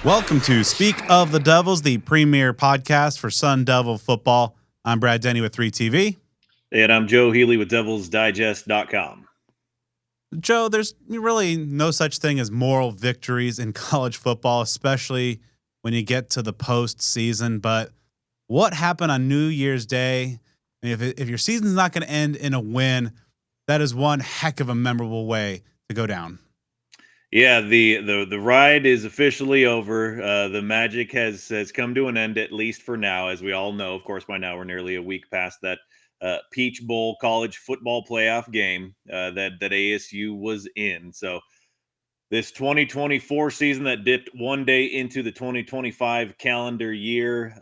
Welcome to Speak of the Devils, the premier podcast for Sun Devil football. I'm Brad Denny with 3TV. And I'm Joe Healy with DevilsDigest.com. Joe, there's really no such thing as moral victories in college football, especially when you get to the postseason. But what happened on New Year's Day? I mean, if your season's not going to end in a win, that is one heck of a memorable way to go down. Yeah, the ride is officially over. The magic has come to an end, at least for now, as we all know. Of course, by now we're nearly a week past that Peach Bowl college football playoff game that ASU was in. So this 2024 season that dipped one day into the 2025 calendar year,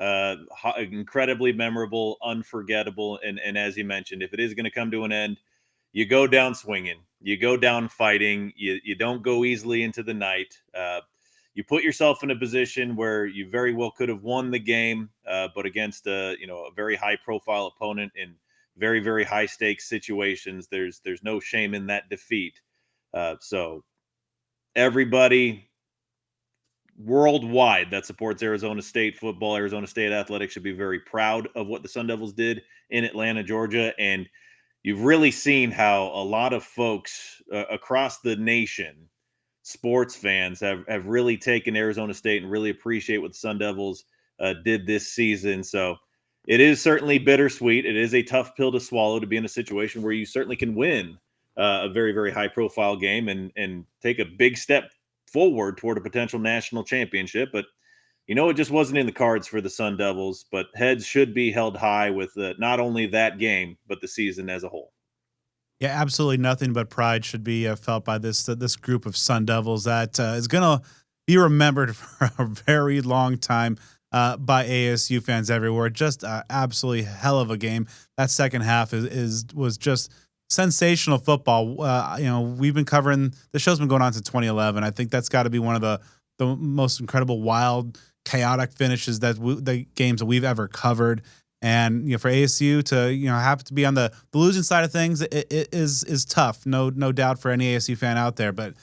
incredibly memorable, unforgettable, and as you mentioned, if it is going to come to an end, you go down swinging, you go down fighting, you don't go easily into the night. You put yourself in a position where you very well could have won the game, but against a very high profile opponent in very high stakes situations. There's no shame in that defeat. So everybody worldwide that supports Arizona State football, Arizona State athletics should be very proud of what the Sun Devils did in Atlanta, Georgia, and you've really seen how a lot of folks across the nation, sports fans, have really taken Arizona State and really appreciate what the Sun Devils did this season. So it is certainly bittersweet. It is a tough pill to swallow to be in a situation where you certainly can win a very high profile game and take a big step forward toward a potential national championship. But it just wasn't in the cards for the Sun Devils, but heads should be held high with not only that game, but the season as a whole. Yeah, absolutely nothing but pride should be felt by this group of Sun Devils that is going to be remembered for a very long time by ASU fans everywhere. Just absolutely hell of a game. That second half was just sensational football. We've been covering the show's been going on since 2011. I think that's got to be one of the most incredible, wild, chaotic finishes the games that we've ever covered. And for ASU to have to be on the losing side of things, it is tough, no doubt for any ASU fan out there. But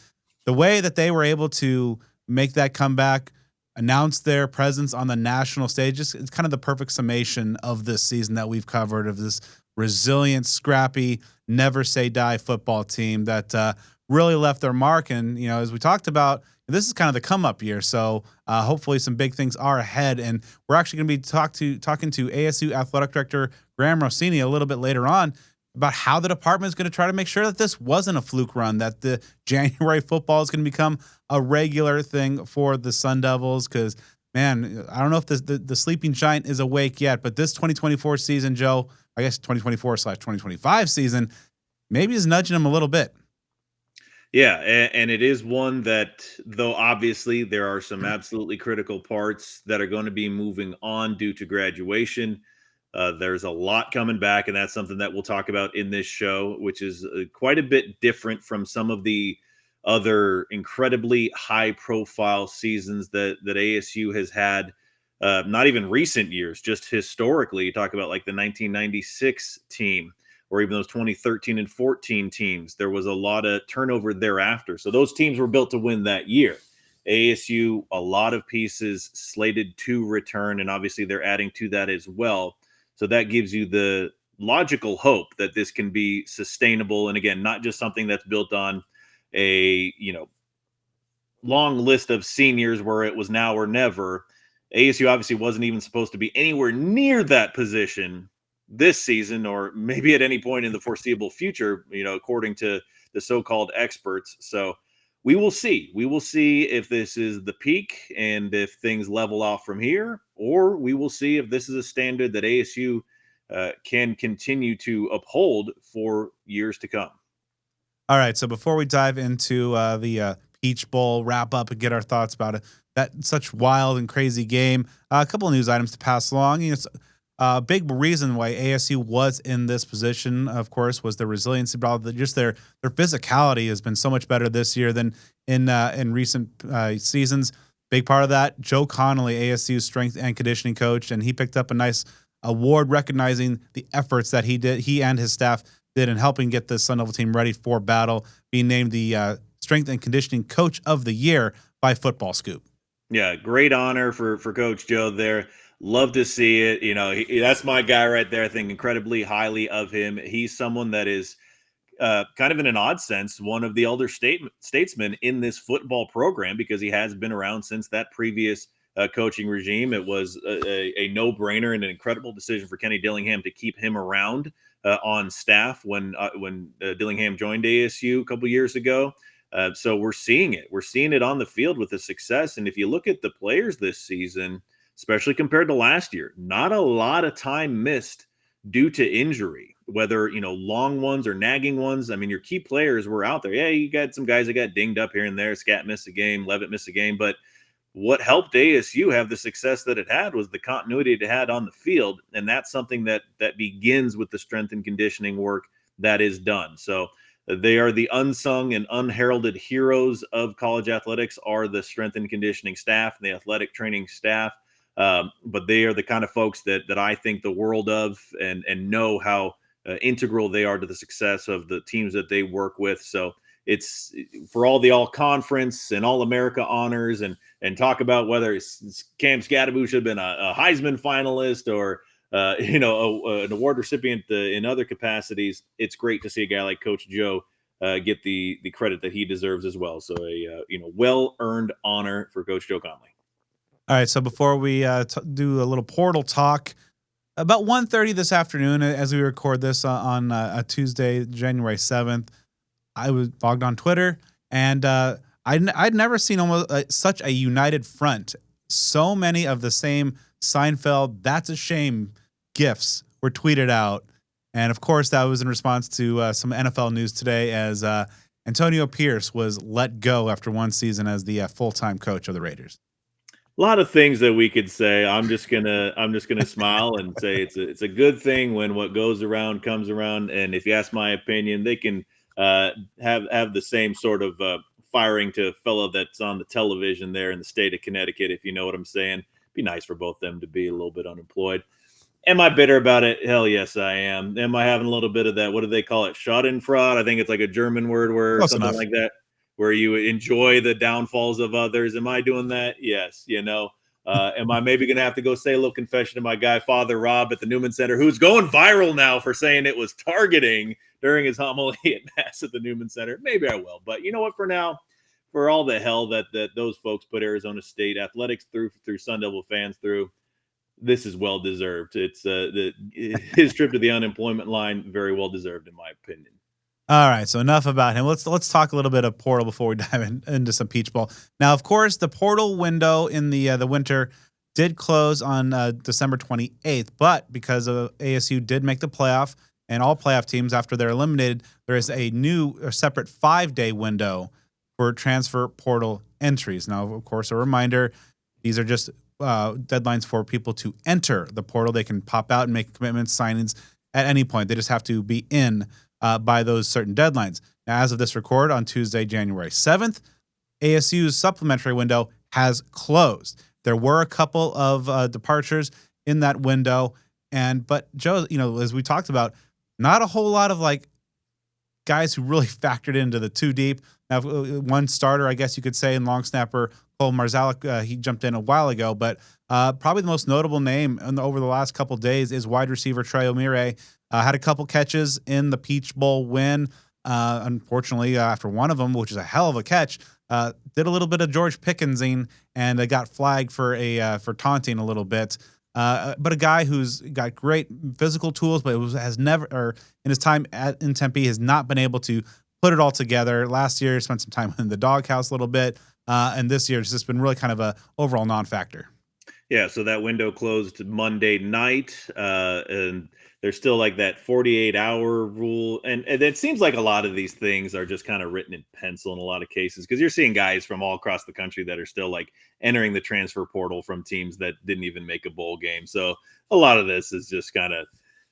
the way that they were able to make that comeback, announce their presence on the national stage, it's kind of the perfect summation of this season that we've covered, of this resilient, scrappy, never say die football team that really left their mark. And as we talked about, this is kind of the come up year. So hopefully some big things are ahead. And we're actually going to be talking to ASU athletic director Graham Rossini a little bit later on about how the department is going to try to make sure that this wasn't a fluke run, that the January football is going to become a regular thing for the Sun Devils. Because, man, I don't know if the sleeping giant is awake yet, but this 2024 season, Joe, I guess 2024/2025 season, maybe is nudging them a little bit. Yeah, and it is one that, though obviously there are some absolutely critical parts that are going to be moving on due to graduation. There's a lot coming back, and that's something that we'll talk about in this show, which is quite a bit different from some of the other incredibly high-profile seasons that ASU has had. Not even recent years, just historically. You talk about like the 1996 team, or even those 2013 and 14 teams. There was a lot of turnover thereafter. So those teams were built to win that year. ASU, a lot of pieces slated to return, and obviously they're adding to that as well. So that gives you the logical hope that this can be sustainable. And again, not just something that's built on a, long list of seniors where it was now or never. ASU obviously wasn't even supposed to be anywhere near that position this season, or maybe at any point in the foreseeable future, according to the so-called experts. So we will see. We will see if this is the peak and if things level off from here, or we will see if this is a standard that ASU can continue to uphold for years to come. All right, so before we dive into the Peach Bowl wrap up and get our thoughts about it, that such wild and crazy game, a couple of news items to pass along. It's a big reason why ASU was in this position, of course, was the resiliency. Just their physicality has been so much better this year than in recent seasons. Big part of that, Joe Connolly, ASU's strength and conditioning coach, and he picked up a nice award recognizing the efforts that he and his staff did in helping get the Sun Devil team ready for battle, being named the Strength and Conditioning Coach of the Year by Football Scoop. Yeah, great honor for Coach Joe there. Love to see it. That's my guy right there. I think incredibly highly of him. He's someone that is kind of in an odd sense, one of the elder statesmen in this football program because he has been around since that previous coaching regime. It was a no-brainer and an incredible decision for Kenny Dillingham to keep him around on staff when Dillingham joined ASU a couple years ago. So we're seeing it. We're seeing it on the field with the success. And if you look at the players this season, especially compared to last year, not a lot of time missed due to injury, whether long ones or nagging ones. I mean, your key players were out there. Yeah, you got some guys that got dinged up here and there. Scat missed a game, Levitt missed a game, but what helped ASU have the success that it had was the continuity it had on the field, and that's something that begins with the strength and conditioning work that is done. So they are the unsung and unheralded heroes of college athletics. Are the strength and conditioning staff and the athletic training staff. But they are the kind of folks that I think the world of and know how integral they are to the success of the teams that they work with. So it's for all the all conference and all America honors and talk about whether Cam Scadaboo should have been a Heisman finalist or an award recipient in other capacities. It's great to see a guy like Coach Joe get the credit that he deserves as well. So a well earned honor for Coach Joe Conley. All right, so before we do a little portal talk, about 1:30 this afternoon, as we record this on a Tuesday, January 7th, I was logged on Twitter, and I'd never seen almost such a united front. So many of the same Seinfeld "That's a shame" gifs were tweeted out, and of course that was in response to some NFL news today, as Antonio Pierce was let go after one season as the full-time coach of the Raiders. A lot of things that we could say. I'm just gonna smile and say it's a good thing when what goes around comes around. And if you ask my opinion, they can have the same sort of firing to a fellow that's on the television there in the state of Connecticut. If you know what I'm saying, be nice for both them to be a little bit unemployed. Am I bitter about it? Hell yes, I am. Am I having a little bit of that? What do they call it? Schadenfreude. I think it's like a German word where Close something enough. like that, where you enjoy the downfalls of others. Am I doing that? Yes. Am I maybe going to have to go say a little confession to my guy, Father Rob at the Newman Center, who's going viral now for saying it was targeting during his homily at Mass at the Newman Center? Maybe I will. But you know what? For now, for all the hell that those folks put Arizona State athletics through Sun Devil fans through, this is well deserved. It's his trip to the unemployment line, very well deserved in my opinion. All right, so enough about him. Let's talk a little bit of portal before we dive into some Peach Bowl. Now, of course, the portal window in the winter did close on December 28th, but because of ASU did make the playoff and all playoff teams after they're eliminated, there is a new or separate 5-day window for transfer portal entries. Now, of course, a reminder: these are just deadlines for people to enter the portal. They can pop out and make commitments, signings at any point. They just have to be in by those certain deadlines. Now, as of this record on Tuesday, January 7th, ASU's supplementary window has closed. There were a couple of departures in that window, but Joe, as we talked about, not a whole lot of like guys who really factored into the two deep. Now, one starter, I guess you could say, in long snapper Cole Marzalek, he jumped in a while ago, but probably the most notable name over the last couple of days is wide receiver Trey O'Meara. Had a couple catches in the Peach Bowl win. Unfortunately, after one of them, which is a hell of a catch, did a little bit of George Pickensing and got flagged for taunting a little bit. But a guy who's got great physical tools, but has never, or in his time in Tempe, has not been able to put it all together. Last year, spent some time in the doghouse a little bit, and this year it's just been really kind of a overall non-factor. Yeah, so that window closed Monday night, and there's still like that 48-hour rule, and it seems like a lot of these things are just kind of written in pencil in a lot of cases because you're seeing guys from all across the country that are still like entering the transfer portal from teams that didn't even make a bowl game. So a lot of this is just kind of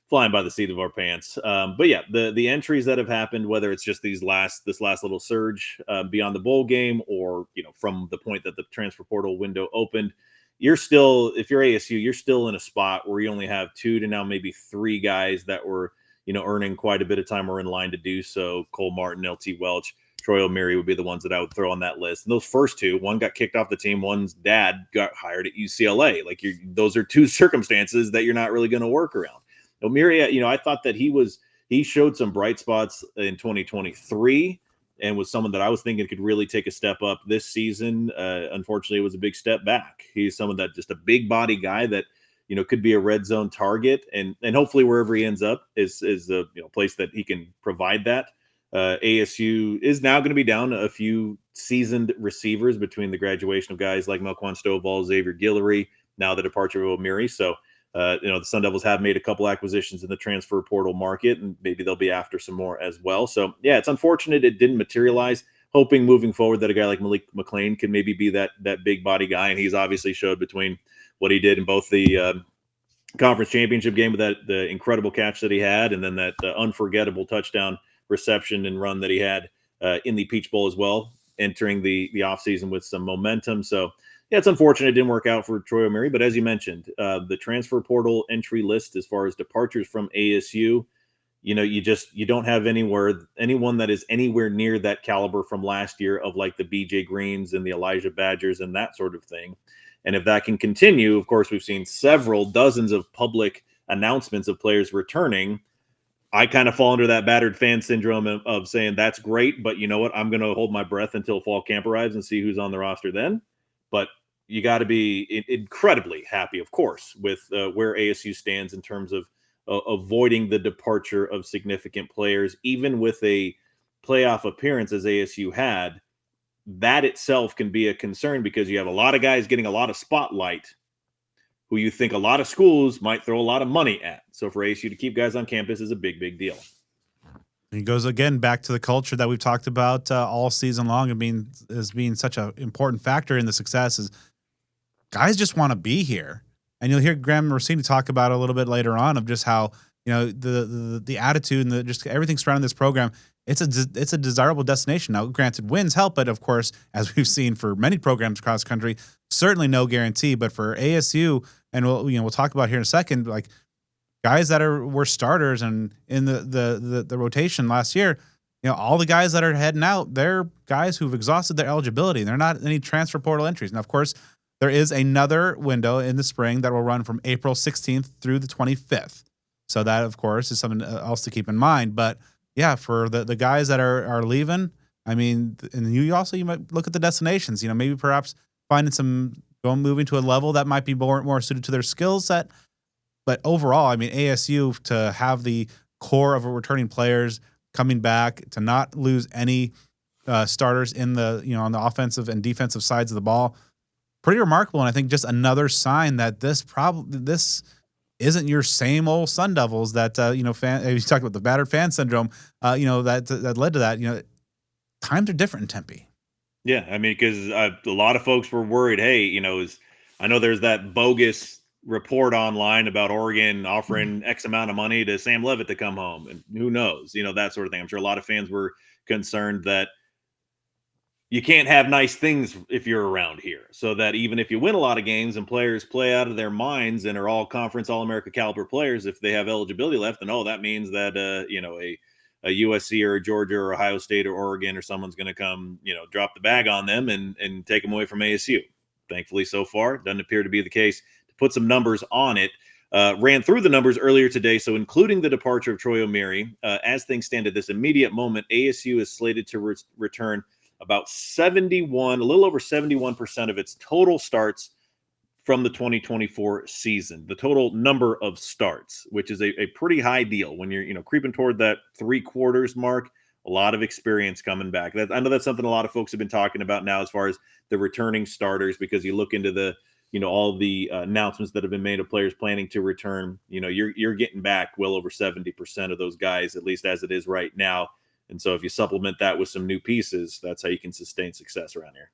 flying by the seat of our pants. But yeah, the entries that have happened, whether it's just this last little surge beyond the bowl game, or from the point that the transfer portal window opened, you're still, if you're ASU, you're still in a spot where you only have 2 to now maybe 3 guys that were, earning quite a bit of time or in line to do so. Cole Martin, LT Welch, Troy O'Meary would be the ones that I would throw on that list. And those first two, one got kicked off the team, one's dad got hired at UCLA. Like those are two circumstances that you're not really going to work around. O'Meary, I thought that he showed some bright spots in 2023 and was someone that I was thinking could really take a step up this season. Unfortunately, it was a big step back. He's someone that just a big body guy that could be a red zone target, and hopefully wherever he ends up is a place that he can provide that. ASU is now going to be down a few seasoned receivers between the graduation of guys like Melquan Stovall, Xavier Guillory, now the departure of O'Meary. So, the Sun Devils have made a couple acquisitions in the transfer portal market, and maybe they'll be after some more as well. So, yeah, it's unfortunate it didn't materialize. Hoping moving forward that a guy like Malik McLean can maybe be that big body guy, and he's obviously showed between what he did in both the conference championship game with the incredible catch that he had, and then that unforgettable touchdown reception and run that he had in the Peach Bowl as well, entering the offseason with some momentum. So, yeah, it's unfortunate it didn't work out for Troy O'Meary, but as you mentioned, the transfer portal entry list as far as departures from ASU, you don't have anyone that is anywhere near that caliber from last year of like the BJ Greens and the Elijah Badgers and that sort of thing. And if that can continue, of course, we've seen several dozens of public announcements of players returning. I kind of fall under that battered fan syndrome of saying that's great, but you know what? I'm going to hold my breath until fall camp arrives and see who's on the roster then. But you got to be incredibly happy, of course, with where ASU stands in terms of avoiding the departure of significant players, even with a playoff appearance as ASU had. That itself can be a concern because you have a lot of guys getting a lot of spotlight who you think a lot of schools might throw a lot of money at. So for ASU to keep guys on campus is a big, big deal. It goes again back to the culture that we've talked about all season long and being such an important factor in the success is guys just want to be here. And you'll hear Graham Rossini talk about it a little bit later on of just how, the attitude and just everything surrounding this program. It's a desirable destination. Now, granted, wins help, but of course, as we've seen for many programs across the country, certainly no guarantee. But for ASU, and we'll talk about here in a second, like guys that were starters and in the rotation last year, all the guys that are heading out, they're guys who've exhausted their eligibility. They're not any transfer portal entries. Now, of course, there is another window in the spring that will run from April 16th through the 25th. So that, of course, is something else to keep in mind. But yeah, for the guys that are leaving, I mean, and you might look at the destinations. Maybe perhaps finding moving to a level that might be more suited to their skill set. But overall, I mean, ASU to have the core of returning players coming back, to not lose any starters in on the offensive and defensive sides of the ball, pretty remarkable. And I think just another sign that this isn't your same old Sun Devils that you talk about the battered fan syndrome, that led to that. Times are different in Tempe. Yeah, I mean, because a lot of folks were worried. Hey, I know there's that bogus report online about Oregon offering X amount of money to Sam Levitt to come home, and who knows, that sort of thing. I'm sure a lot of fans were concerned that you can't have nice things if you're around here. So that even if you win a lot of games and players play out of their minds and are all conference All-America caliber players, if they have eligibility left, then that means that a USC or a Georgia or Ohio State or Oregon or someone's going to come, drop the bag on them and take them away from ASU. Thankfully, so far, doesn't appear to be the case. To put some numbers on it, ran through the numbers earlier today. So including the departure of Troy O'Meary, as things stand at this immediate moment, ASU is slated to return about a little over 71% of its total starts from the 2024 season, the total number of starts, which is a pretty high deal when you're creeping toward that 3/4 mark. A lot of experience coming back. I know that's something a lot of folks have been talking about now as far as the returning starters, because you look into the all the announcements that have been made of players planning to return. You're getting back well over 70% of those guys, at least as it is right now. And so if you supplement that with some new pieces, that's how you can sustain success around here.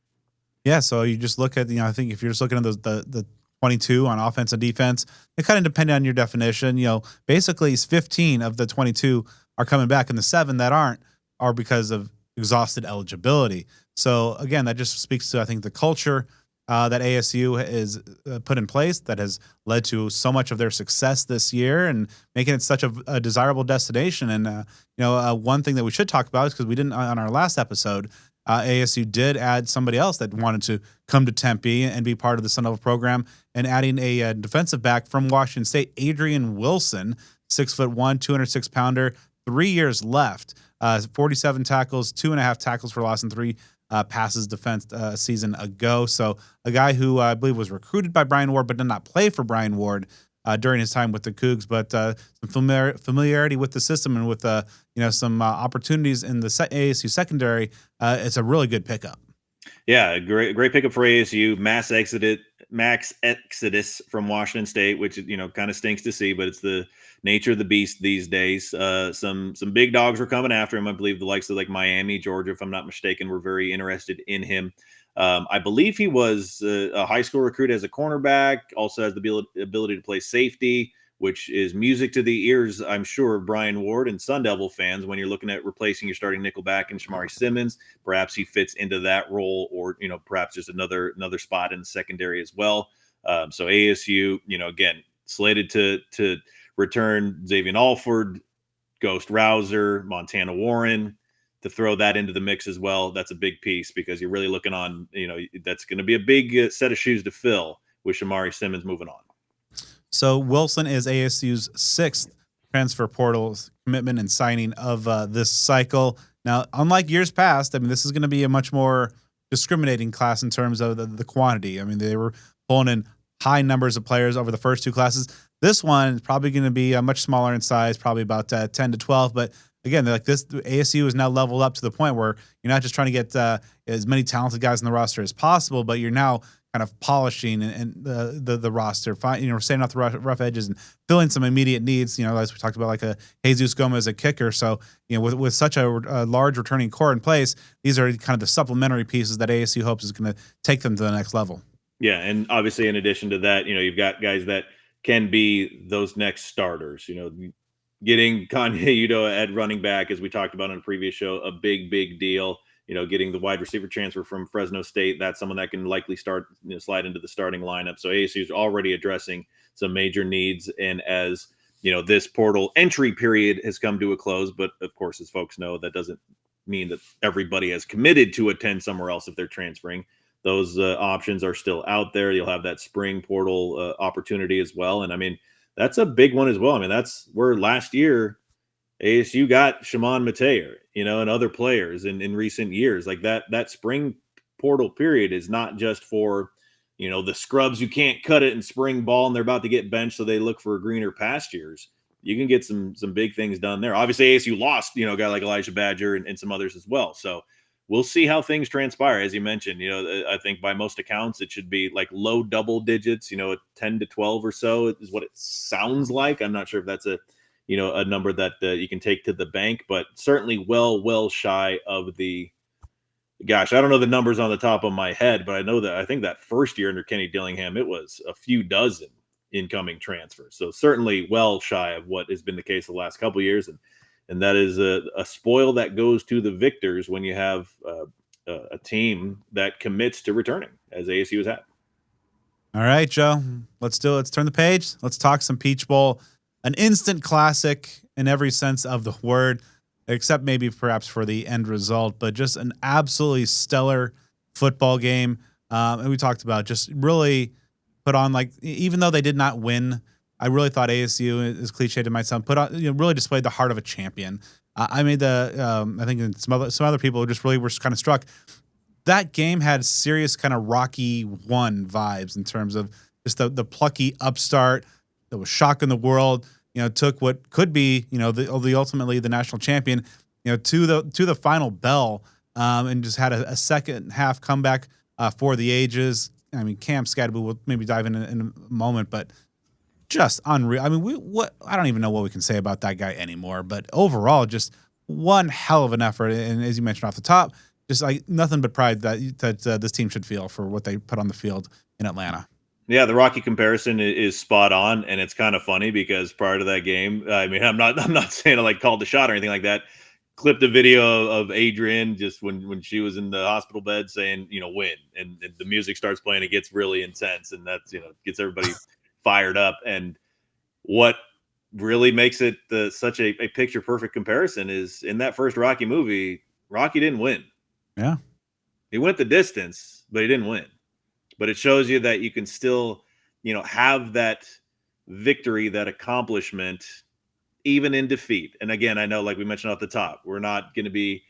Yeah, so you just look at, I think if you're just looking at the 22 on offense and defense, it kind of depends on your definition. Basically 15 of the 22 are coming back, and the 7 that aren't are because of exhausted eligibility. So again, that just speaks to, I think, the culture that ASU is put in place that has led to so much of their success this year and making it such a desirable destination. And one thing that we should talk about is because we didn't on our last episode, ASU did add somebody else that wanted to come to Tempe and be part of the Sun Devil program, and adding a defensive back from Washington State, Adrian Wilson, 6'1", 206-pounder, 3 years left. 47 tackles, 2.5 tackles for loss, and three passes defense season ago. So a guy who I believe was recruited by Brian Ward, but did not play for Brian Ward during his time with the Cougs. But some familiarity with the system and with some opportunities in the ASU secondary. It's a really good pickup. Yeah, great pickup for ASU. Max exodus from Washington State, which kind of stinks to see, but it's the nature of the beast these days. Some big dogs were coming after him. I believe the likes of like Miami, Georgia, if I'm not mistaken, were very interested in him. I believe he was a high school recruit as a cornerback. Also has the ability to play safety, which is music to the ears, I'm sure, of Brian Ward and Sun Devil fans when you're looking at replacing your starting nickelback in Shamari Simmons. Perhaps he fits into that role, or perhaps just another spot in the secondary as well. So ASU, again, slated to return Xavier Alford, Ghost Rouser, Montana Warren, to throw that into the mix as well. That's a big piece because you're really looking on, that's going to be a big set of shoes to fill with Shamari Simmons moving on. So Wilson is ASU's sixth transfer portal commitment and signing of this cycle. Now, unlike years past, I mean, this is going to be a much more discriminating class in terms of the quantity. I mean, they were pulling in high numbers of players over the first two classes. This one is probably going to be much smaller in size, probably about 10 to 12. But again, like this, ASU is now leveled up to the point where you're not just trying to get as many talented guys in the roster as possible, but you're now kind of polishing and the roster, staying off the rough edges and filling some immediate needs. As we talked about, like a Jesus Gomez, a kicker. So with such a large returning core in place, these are kind of the supplementary pieces that ASU hopes is going to take them to the next level. Yeah, and obviously, in addition to that, you've got guys that can be those next starters. Getting Kanye Udo at running back, as we talked about on a previous show, a big deal. Getting the wide receiver transfer from Fresno State, that's someone that can likely slide into the starting lineup. So ASU is already addressing some major needs. And as this portal entry period has come to a close, but of course, as folks know, that doesn't mean that everybody has committed to attend somewhere else if they're transferring. Those options are still out there. You'll have that spring portal opportunity as well. And I mean, that's a big one as well. I mean, that's where last year ASU got Shimon Mateer, and other players in recent years. Like that spring portal period is not just for, the scrubs who can't cut it in spring ball and they're about to get benched, so they look for greener pastures. You can get some big things done there. Obviously, ASU lost, a guy like Elijah Badger and some others as well. So we'll see how things transpire. As you mentioned, I think by most accounts it should be like low double digits, 10 to 12 or so is what it sounds like. I'm not sure if that's a number that you can take to the bank, but certainly well shy of the, gosh, I don't know the numbers on the top of my head, but I think that first year under Kenny Dillingham, it was a few dozen incoming transfers. So certainly well shy of what has been the case the last couple of years. And that is a spoil that goes to the victors when you have a team that commits to returning, as ASU has had. All right, Joe, let's do it. Let's turn the page. Let's talk some Peach Bowl. An instant classic in every sense of the word, except maybe perhaps for the end result, but just an absolutely stellar football game. And we talked about just really put on, like, even though they did not win, I really thought ASU, as cliched it might sound, put on, really displayed the heart of a champion. I made I think some other people just really were kind of struck. That game had serious kind of Rocky One vibes in terms of just the plucky upstart that was shocking the world. Took what could be, the ultimately the national champion, to the final bell, and just had a second half comeback for the ages. I mean, Cam Scadaboo will maybe dive in a moment, but just unreal. I mean, I don't even know what we can say about that guy anymore. But overall, just one hell of an effort. And as you mentioned off the top, just like nothing but pride that this team should feel for what they put on the field in Atlanta. Yeah, the Rocky comparison is spot on, and it's kind of funny because prior to that game, I mean, I'm not saying I like called the shot or anything like that. clipped a video of Adrian just when she was in the hospital bed saying, win, and the music starts playing. It gets really intense, and that's gets everybody fired up. And what really makes it such a picture perfect comparison is in that first Rocky movie, Rocky didn't win. Yeah. He went the distance, but he didn't win. But it shows you that you can still, have that victory, that accomplishment, even in defeat. And again, I know, like we mentioned off the top, we're not going to be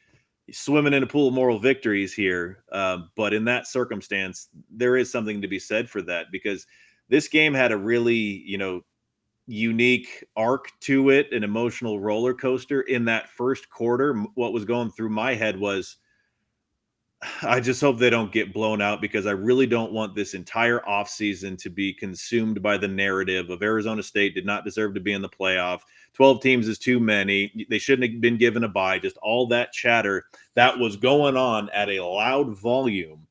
swimming in a pool of moral victories here. But in that circumstance, there is something to be said for that, because this game had a really, unique arc to it, an emotional roller coaster in that first quarter. What was going through my head was, I just hope they don't get blown out, because I really don't want this entire offseason to be consumed by the narrative of Arizona State did not deserve to be in the playoff. 12 teams is too many. They shouldn't have been given a bye. Just all that chatter that was going on at a loud volume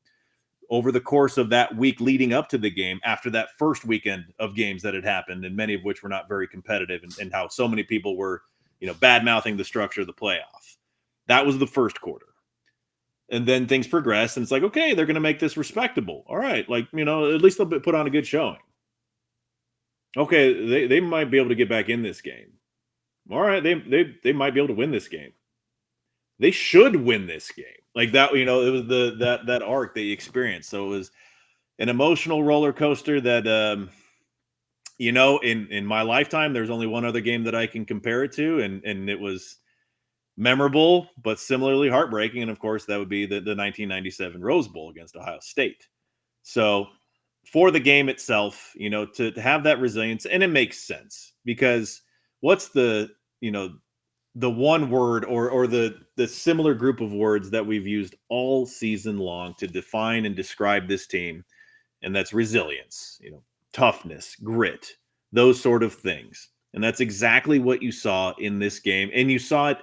over the course of that week leading up to the game, after that first weekend of games that had happened, and many of which were not very competitive, and how so many people were, bad mouthing the structure of the playoff. That was the first quarter. And then things progress, and it's like, okay, they're going to make this respectable. All right, like, at least they'll put on a good showing. Okay, they might be able to get back in this game. All right, they might be able to win this game. They should win this game. Like that, it was that arc that you experienced. So it was an emotional roller coaster that in my lifetime, there's only one other game that I can compare it to, and it was memorable, but similarly heartbreaking. And of course, that would be the 1997 Rose Bowl against Ohio State. So for the game itself, to have that resilience, and it makes sense, because what's the one word, or the similar group of words that we've used all season long to define and describe this team, and that's resilience, toughness, grit, those sort of things. And that's exactly what you saw in this game. And you saw it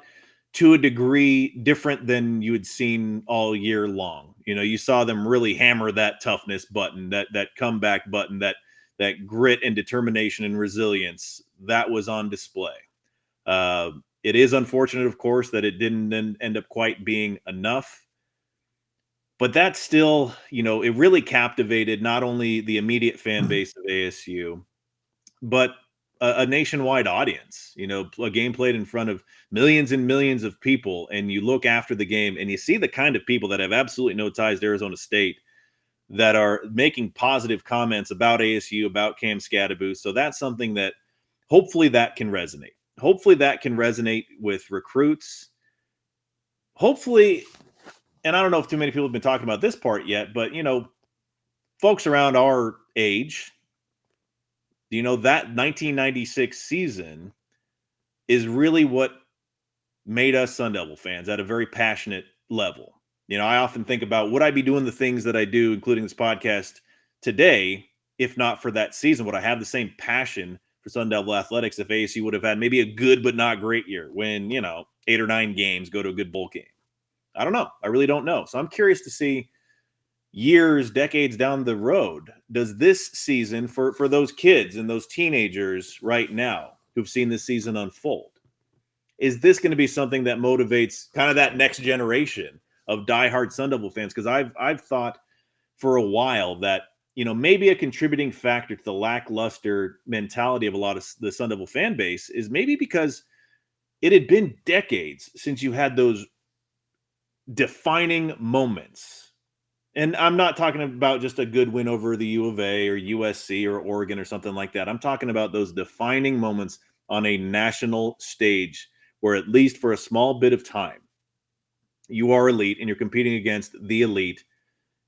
to a degree different than you had seen all year long. You saw them really hammer that toughness button, that comeback button, that grit and determination and resilience that was on display. It is unfortunate, of course, that it didn't then end up quite being enough. But that still, it really captivated not only the immediate fan base of ASU, but a nationwide audience. A game played in front of millions and millions of people, and you look after the game and you see the kind of people that have absolutely no ties to Arizona State that are making positive comments about ASU, about Cam Scadaboo. So that's something that hopefully that can resonate. Hopefully that can resonate with recruits. Hopefully, and I don't know if too many people have been talking about this part yet, but folks around our age, that 1996 season is really what made us Sun Devil fans at a very passionate level. I often think about, would I be doing the things that I do, including this podcast today, if not for that season? Would I have the same passion for Sun Devil athletics if ASU would have had maybe a good but not great year, when 8 or 9 games go to a good bowl game? I don't know. I really don't know. So I'm curious to see, years, decades down the road, does this season, for those kids and those teenagers right now who've seen this season unfold, is this going to be something that motivates kind of that next generation of diehard Sun Devil fans? Because I've thought for a while that maybe a contributing factor to the lackluster mentality of a lot of the Sun Devil fan base is maybe because it had been decades since you had those defining moments. And I'm not talking about just a good win over the U of A or USC or Oregon or something like that. I'm talking about those defining moments on a national stage where, at least for a small bit of time, you are elite and you're competing against the elite,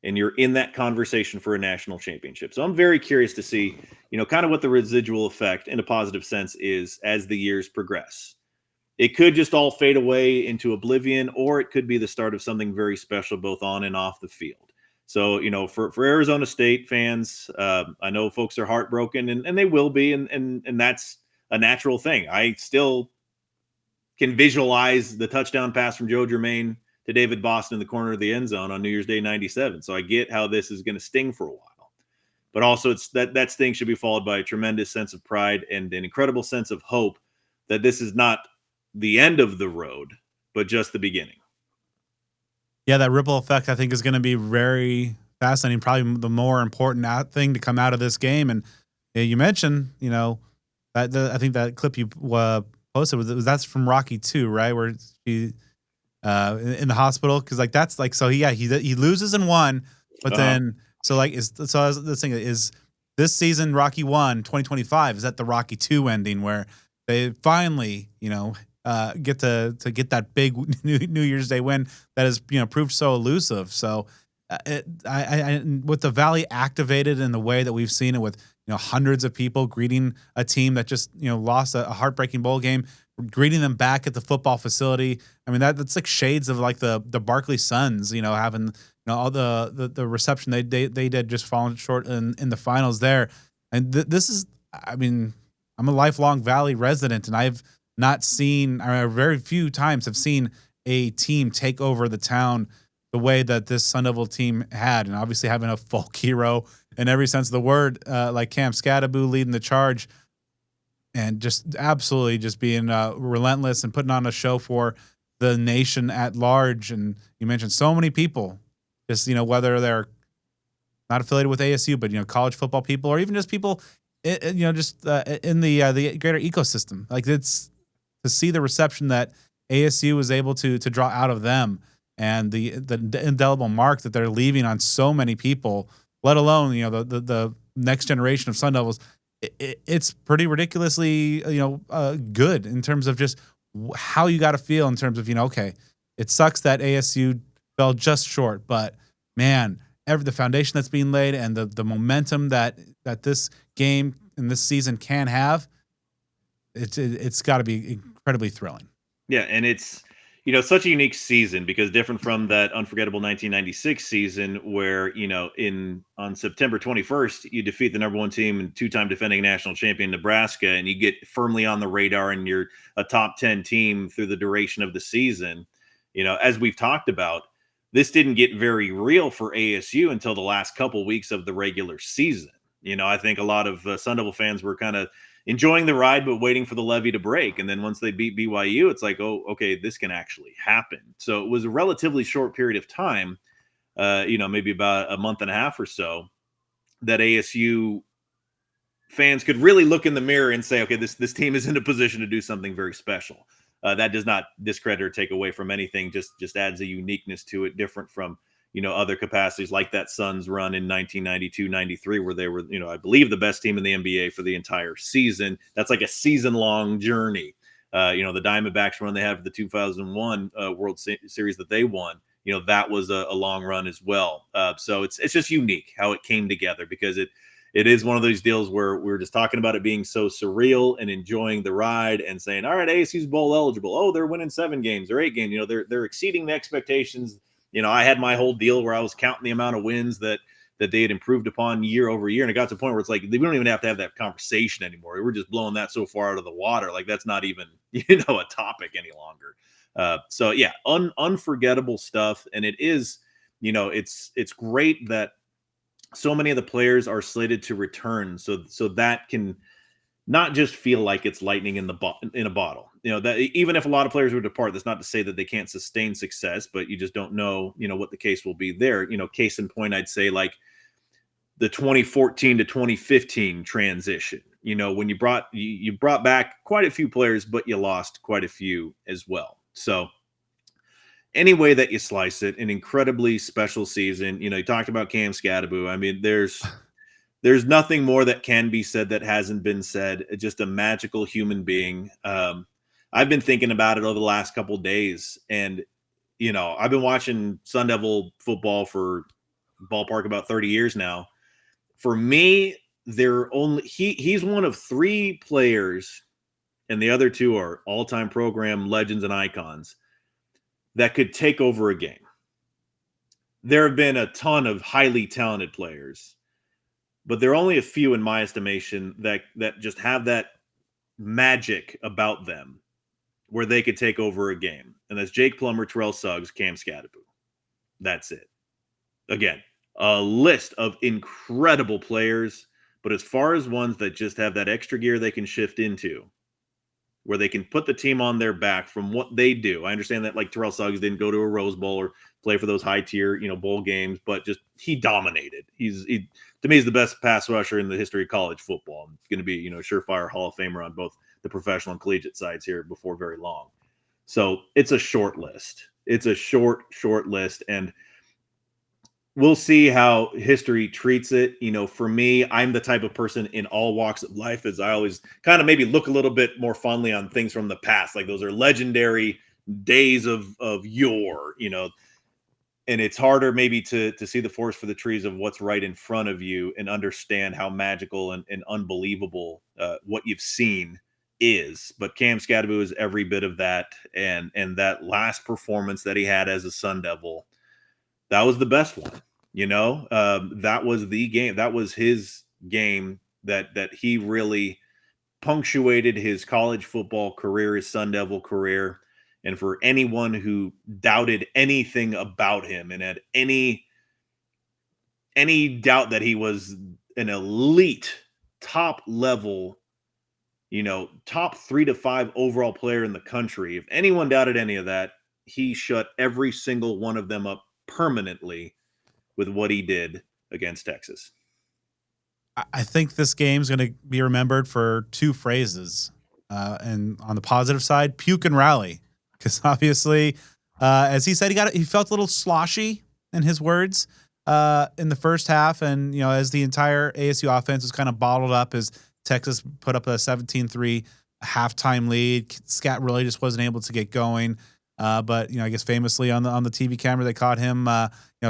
and you're in that conversation for a national championship. So I'm very curious to see, kind of what the residual effect in a positive sense is as the years progress. It could just all fade away into oblivion, or it could be the start of something very special, both on and off the field. So, for Arizona State fans, I know folks are heartbroken, and they will be, and that's a natural thing. I still can visualize the touchdown pass from Joe Germain to David Boston in the corner of the end zone on New Year's Day '97. So I get how this is going to sting for a while, but also it's that sting should be followed by a tremendous sense of pride and an incredible sense of hope that this is not the end of the road, but just the beginning. Yeah, that ripple effect I think is going to be very fascinating. Probably the more important thing to come out of this game. And you mentioned, I think that clip you posted was that's from Rocky 2, right? Where she in the hospital because like that's like so yeah he loses in one, but Uh-huh. then so like is so I was this thing is this season Rocky 1 2025 is that the Rocky 2 ending where they finally get to get that big New Year's Day win that has proved so elusive. So I with the Valley activated in the way that we've seen it with hundreds of people greeting a team that just lost a heartbreaking bowl game, greeting them back at the football facility. I mean, that's like shades of like the Barkley Suns, having all the reception they did, just falling short in the finals there. And this is, I mean, I'm a lifelong Valley resident, and I've not seen, or very few times have seen a team take over the town the way that this Sun Devil team had, and obviously having a folk hero in every sense of the word, like Cam Scadaboo leading the charge and just absolutely just being relentless and putting on a show for the nation at large. And you mentioned so many people, just whether they're not affiliated with ASU, but college football people, or even just people, just in the greater ecosystem. Like it's to see the reception that ASU was able to draw out of them, and the indelible mark that they're leaving on so many people, let alone the next generation of Sun Devils. It's pretty ridiculously good in terms of just how you got to feel in terms of okay, it sucks that ASU fell just short, but man, the foundation that's being laid and the momentum that this game and this season can have, it's got to be incredibly thrilling. Yeah, and it's such a unique season because different from that unforgettable 1996 season where in on September 21st you defeat the number one team and two-time defending national champion Nebraska, and you get firmly on the radar and you're a top 10 team through the duration of the season. As we've talked about, this didn't get very real for ASU until the last couple weeks of the regular season. I think a lot of Sun Devil fans were kind of enjoying the ride, but waiting for the levee to break. And then once they beat BYU, it's like, oh, okay, this can actually happen. So it was a relatively short period of time, maybe about a month and a half or so, that ASU fans could really look in the mirror and say, okay, this team is in a position to do something very special. That does not discredit or take away from anything. Just adds a uniqueness to it, different from other capacities like that Suns run in 1992-93, where they were I believe the best team in the NBA for the entire season. That's like a season long journey. The Diamondbacks run they had for the 2001 World Series that they won. That was a long run as well. So it's just unique how it came together because it is one of those deals where we were just talking about it being so surreal and enjoying the ride and saying, all right, ASU's bowl eligible. Oh, they're winning 7 games or 8 games. They're exceeding the expectations. I had my whole deal where I was counting the amount of wins that they had improved upon year over year. And it got to the point where it's like, we don't even have to have that conversation anymore. We're just blowing that so far out of the water. Like that's not even, a topic any longer. So yeah, unforgettable stuff. And it is, it's great that so many of the players are slated to return, so that can not just feel like it's lightning in a bottle. That even if a lot of players would depart, that's not to say that they can't sustain success, but you just don't know, what the case will be there. Case in point, I'd say like the 2014 to 2015 transition. When you brought back quite a few players, but you lost quite a few as well. So any way that you slice it, an incredibly special season. You talked about Cam Scadaboo. I mean, there's nothing more that can be said that hasn't been said. Just a magical human being. I've been thinking about it over the last couple of days, and I've been watching Sun Devil football for ballpark about 30 years now. For me, he's one of 3 players, and the other 2 are all-time program legends and icons that could take over a game. There have been a ton of highly talented players, but there are only a few in my estimation that just have that magic about them where they could take over a game. And that's Jake Plummer, Terrell Suggs, Cam Scadaboo. That's it. Again, a list of incredible players, but as far as ones that just have that extra gear they can shift into, where they can put the team on their back from what they do. I understand that like Terrell Suggs didn't go to a Rose Bowl or play for those high tier, bowl games, but just he dominated. He to me, he's the best pass rusher in the history of college football. He's going to be, surefire Hall of Famer on both the professional and collegiate sides here before very long. So it's a short list. It's a short list. And we'll see how history treats it. For me, I'm the type of person in all walks of life, as I always kind of maybe look a little bit more fondly on things from the past. Like those are legendary days of yore, and it's harder maybe to see the forest for the trees of what's right in front of you and understand how magical and unbelievable what you've seen is. But Cam Scadaboo is every bit of that, and that last performance that he had as a Sun Devil, that was the best one. That was the game. That was his game that he really punctuated his college football career, his Sun Devil career. And for anyone who doubted anything about him and had any doubt that he was an elite, top level, top 3 to 5 overall player in the country, if anyone doubted any of that, he shut every single one of them up permanently with what he did against Texas. I think this game's going to be remembered for two phrases. And on the positive side, puke and rally. Because obviously, as he said, he felt a little sloshy in his words in the first half. And, as the entire ASU offense was kind of bottled up as Texas put up a 17-3 halftime lead. Scat really just wasn't able to get going. But, I guess famously on the TV camera, they caught him,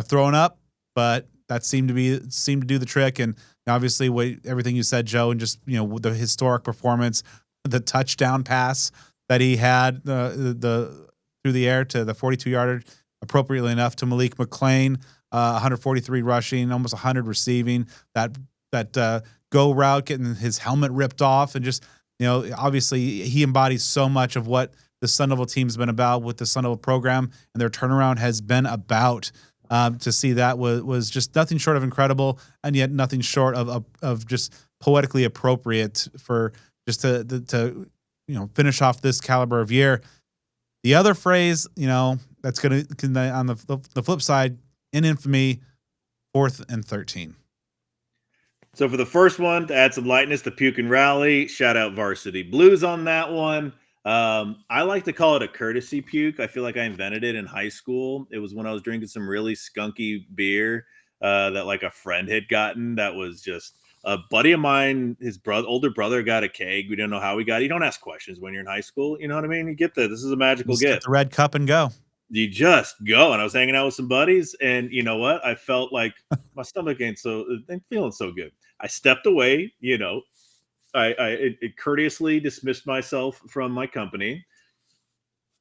throwing up. But that seemed to do the trick. And obviously, everything you said, Joe, and just the historic performance, the touchdown pass that he had the through the air to the 42-yarder, appropriately enough to Malik McClain, 143 rushing, almost 100 receiving. That go route, getting his helmet ripped off, and just obviously he embodies so much of what the Sun Devil team's been about, with the Sun Devil program and their turnaround has been about. To see that was just nothing short of incredible, and yet nothing short of just poetically appropriate for just to finish off this caliber of year. The other phrase, that's going to on the flip side, in infamy, 4th and 13. So for the first one, to add some lightness, the puke and rally, shout out Varsity Blues on that one. I like to call it a courtesy puke. I feel like I invented it in high school. It was when I was drinking some really skunky beer that like a friend had gotten. That was just a buddy of mine. His older brother got a keg. We didn't know how he got it. You don't ask questions when you're in high school. You know what I mean? You get that. This is a magical Just get gift. the red cup and go. You just go. And I was hanging out with some buddies, and you know what? I felt like my stomach ain't feeling so good. I stepped away. I courteously dismissed myself from my company.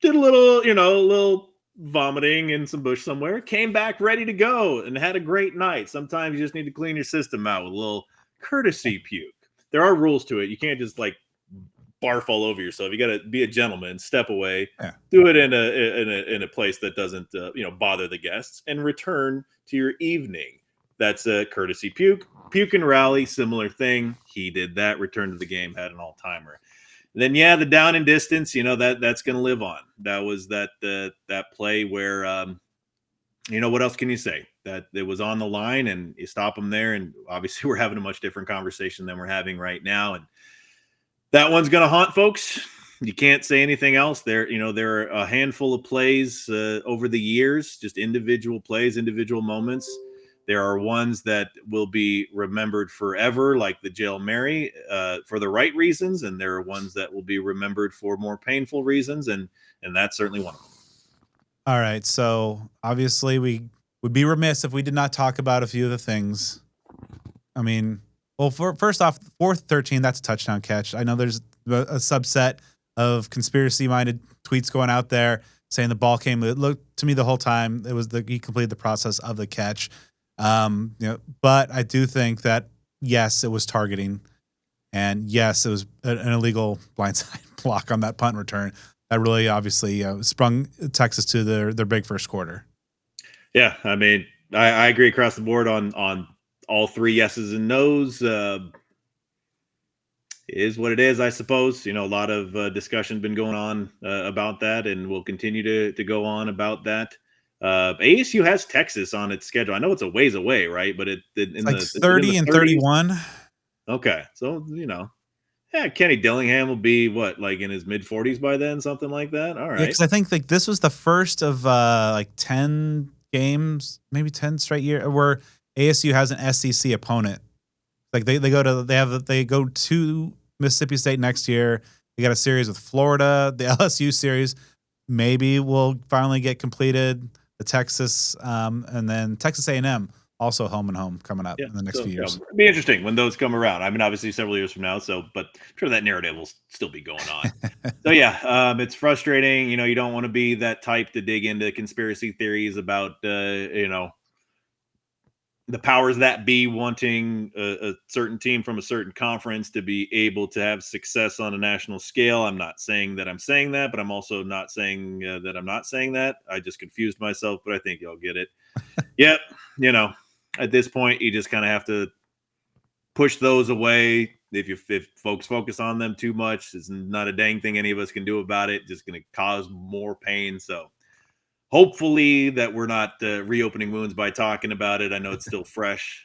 Did a little vomiting in some bush somewhere. Came back ready to go and had a great night. Sometimes you just need to clean your system out with a little courtesy puke. There are rules to it. You can't just like barf all over yourself. You got to be a gentleman, step away, Yeah. do it in a place that doesn't bother the guests, and return to your evening. That's a courtesy puke. Puke and rally, similar thing. He did that. Returned to the game, had an all timer. Then the down and distance, that's going to live on. That was that play where what else can you say? That it was on the line and you stop them there, and obviously we're having a much different conversation than we're having right now, and that one's going to haunt folks. You can't say anything else. There are a handful of plays over the years, just individual plays, individual moments. There are ones that will be remembered forever, like the Jail Mary, for the right reasons, and there are ones that will be remembered for more painful reasons, and that's certainly one of them. All right, so obviously we would be remiss if we did not talk about a few of the things. I mean, well, first off, 4th 13, that's a touchdown catch. I know there's a subset of conspiracy-minded tweets going out there saying the ball came. It looked to me the whole time it was he completed the process of the catch. But I do think that yes, it was targeting, and yes, it was an illegal blindside block on that punt return. That really obviously sprung Texas to their big first quarter. Yeah, I mean, I agree across the board on all three yeses and nos. Is what it is, I suppose. A lot of discussion been going on about that, and will continue to go on about that. ASU has Texas on its schedule. I know it's a ways away, right? But It's in like the is it in the 30 and 30s? 31. Okay, so yeah, Kenny Dillingham will be what, like in his mid 40s by then, something like that. All Yeah, right, because I think like this was the first of like 10 games, maybe 10 straight year where ASU has an SEC opponent. Like they go to Mississippi State next year. They got a series with Florida, the LSU series. Maybe will finally get completed. The Texas, and then Texas A&M also home and home coming up yeah. in the next So few years. it'll be interesting when those come around. I mean, obviously several years from now. So, but I'm sure that narrative will still be going on. So yeah, it's frustrating. You don't want to be that type to dig into conspiracy theories about the powers that be wanting a certain team from a certain conference to be able to have success on a national scale. I'm not saying that I'm saying that, but I'm also not saying that I'm not saying that. I just confused myself, but I think y'all get it. Yep. You know, at this point, you just kind of have to push those away. If folks focus on them too much, it's not a dang thing any of us can do about it. Just going to cause more pain. So hopefully that we're not reopening wounds by talking about it. I know it's still fresh.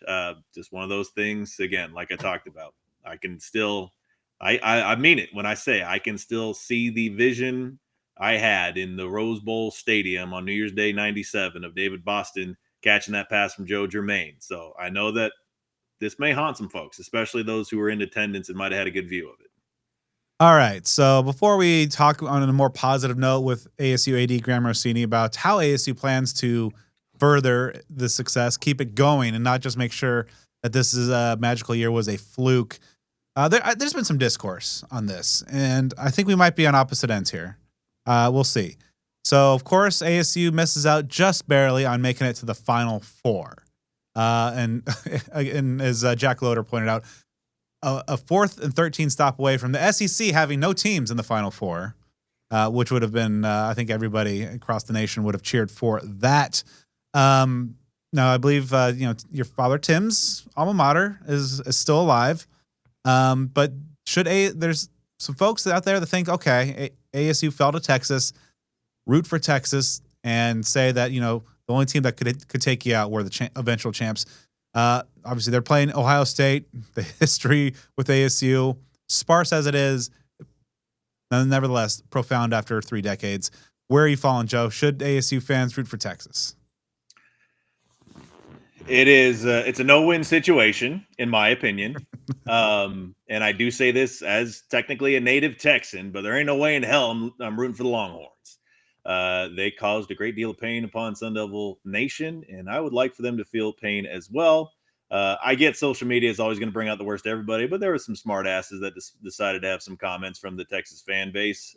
Just one of those things. Again, like I talked about, I can still, I mean it when I say I can still see the vision I had in the Rose Bowl Stadium on New Year's Day '97 of David Boston catching that pass from Joe Germain. So I know that this may haunt some folks, especially those who were in attendance and might have had a good view of it. All right. So before we talk on a more positive note with ASU AD Graham Rossini about how ASU plans to further the success, keep it going, and not just make sure that this is a magical year was a fluke. There's been some discourse on this, and I think we might be on opposite ends here. We'll see. So, of course, ASU misses out just barely on making it to the Final Four. And as Jack Loader pointed out, a fourth and 13 stop away from the SEC having no teams in the Final Four, which would have been, I think everybody across the nation would have cheered for that. Um, Now, I believe, your father Tim's alma mater is still alive. But there's some folks out there that think, okay, ASU fell to Texas, root for Texas, and say that the only team that could take you out were the eventual champs. Obviously, they're playing Ohio State. The history with ASU, sparse as it is, nevertheless profound after 3 decades. Where are you falling, Joe? Should ASU fans root for Texas? It is. It's a no-win situation, in my opinion. And I do say this as technically a native Texan, but there ain't no way in hell I'm rooting for the Longhorns. They caused a great deal of pain upon Sun Devil Nation, and I would like for them to feel pain as well. I get social media is always going to bring out the worst of everybody, but there were some smart asses that decided to have some comments from the Texas fan base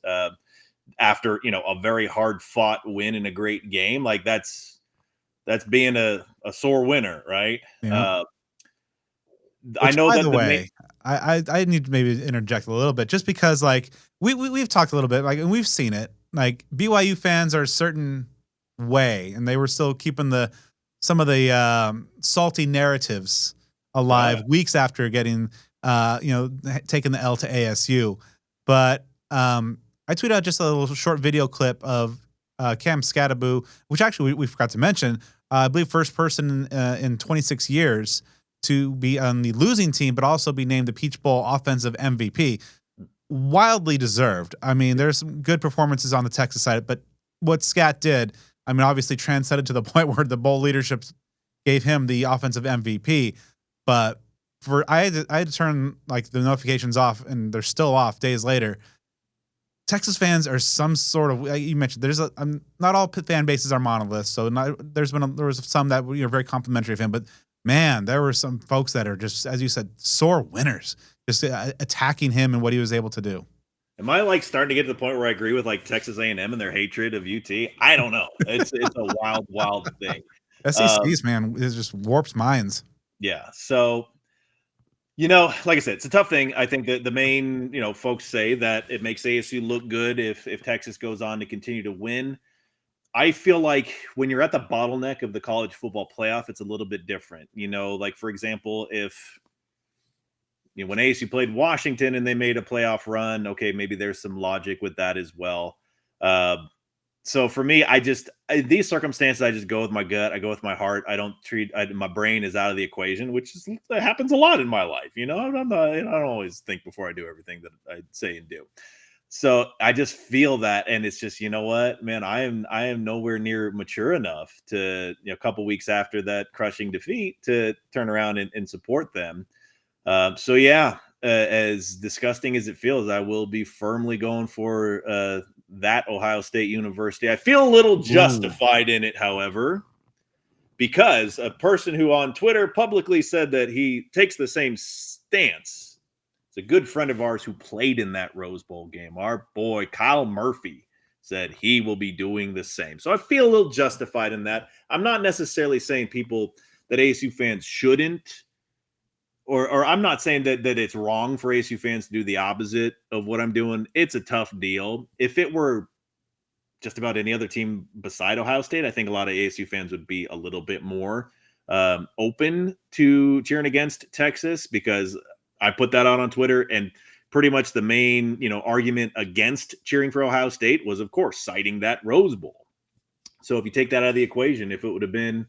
after a very hard fought win in a great game. Like that's being a sore winner, right? Yeah. Uh, I Which, know by that the the main, way, I need to maybe interject a little bit, just because like we've talked a little bit, like, and we've seen it. Like BYU fans are a certain way, and they were still keeping the some of the salty narratives oh alive yeah, weeks after getting taking the L to ASU. But I tweeted out just a little short video clip of Cam Scattaboo, which actually we forgot to mention. I believe first person in 26 years to be on the losing team, but also be named the Peach Bowl offensive MVP. Wildly deserved. I mean, there's some good performances on the Texas side, but what Scat did, I mean, obviously transcended to the point where the bowl leadership gave him the offensive MVP. But I had to turn like the notifications off, and they're still off days later. Texas fans are some sort of, like you mentioned, there's not all fan bases are monoliths. So there was some that were very complimentary of him, but man, there were some folks that are just, as you said, sore winners, just attacking him and what he was able to do. am I like starting to get to the point where I agree with like Texas A&M and their hatred of UT? I don't know. It's a wild thing. Um, SECs, man, it just warps minds. yeah. So like I said, it's a tough thing. I think that the main folks say that it makes ASU look good if Texas goes on to continue to win. I feel like when you're at the bottleneck of the college football playoff, it's a little bit different. Like for example, if when ASU played Washington and they made a playoff run, okay, maybe there's some logic with that as well. Uh, so for me, these circumstances, I just go with my gut. I go with my heart. I don't my brain is out of the equation, which happens a lot in my life. I'm not, I don't always think before I do everything that I say and do. So I just feel that, and it's just, you know what, man, I am nowhere near mature enough to, a couple weeks after that crushing defeat, to turn around and support them. So yeah, as disgusting as it feels, I will be firmly going for that Ohio State University. I feel a little Ooh. justified in it, however, because a person who on Twitter publicly said that he takes the same stance. It's a good friend of ours who played in that Rose Bowl game. Our boy Kyle Murphy said he will be doing the same. So I feel a little justified in that. I'm not necessarily saying people that ASU fans shouldn't, or I'm not saying that it's wrong for ASU fans to do the opposite of what I'm doing. It's a tough deal. If it were just about any other team beside Ohio State, I think a lot of ASU fans would be a little bit more open to cheering against Texas, because I put that out on Twitter, and pretty much the main, argument against cheering for Ohio State was, of course, citing that Rose Bowl. So if you take that out of the equation, if it would have been,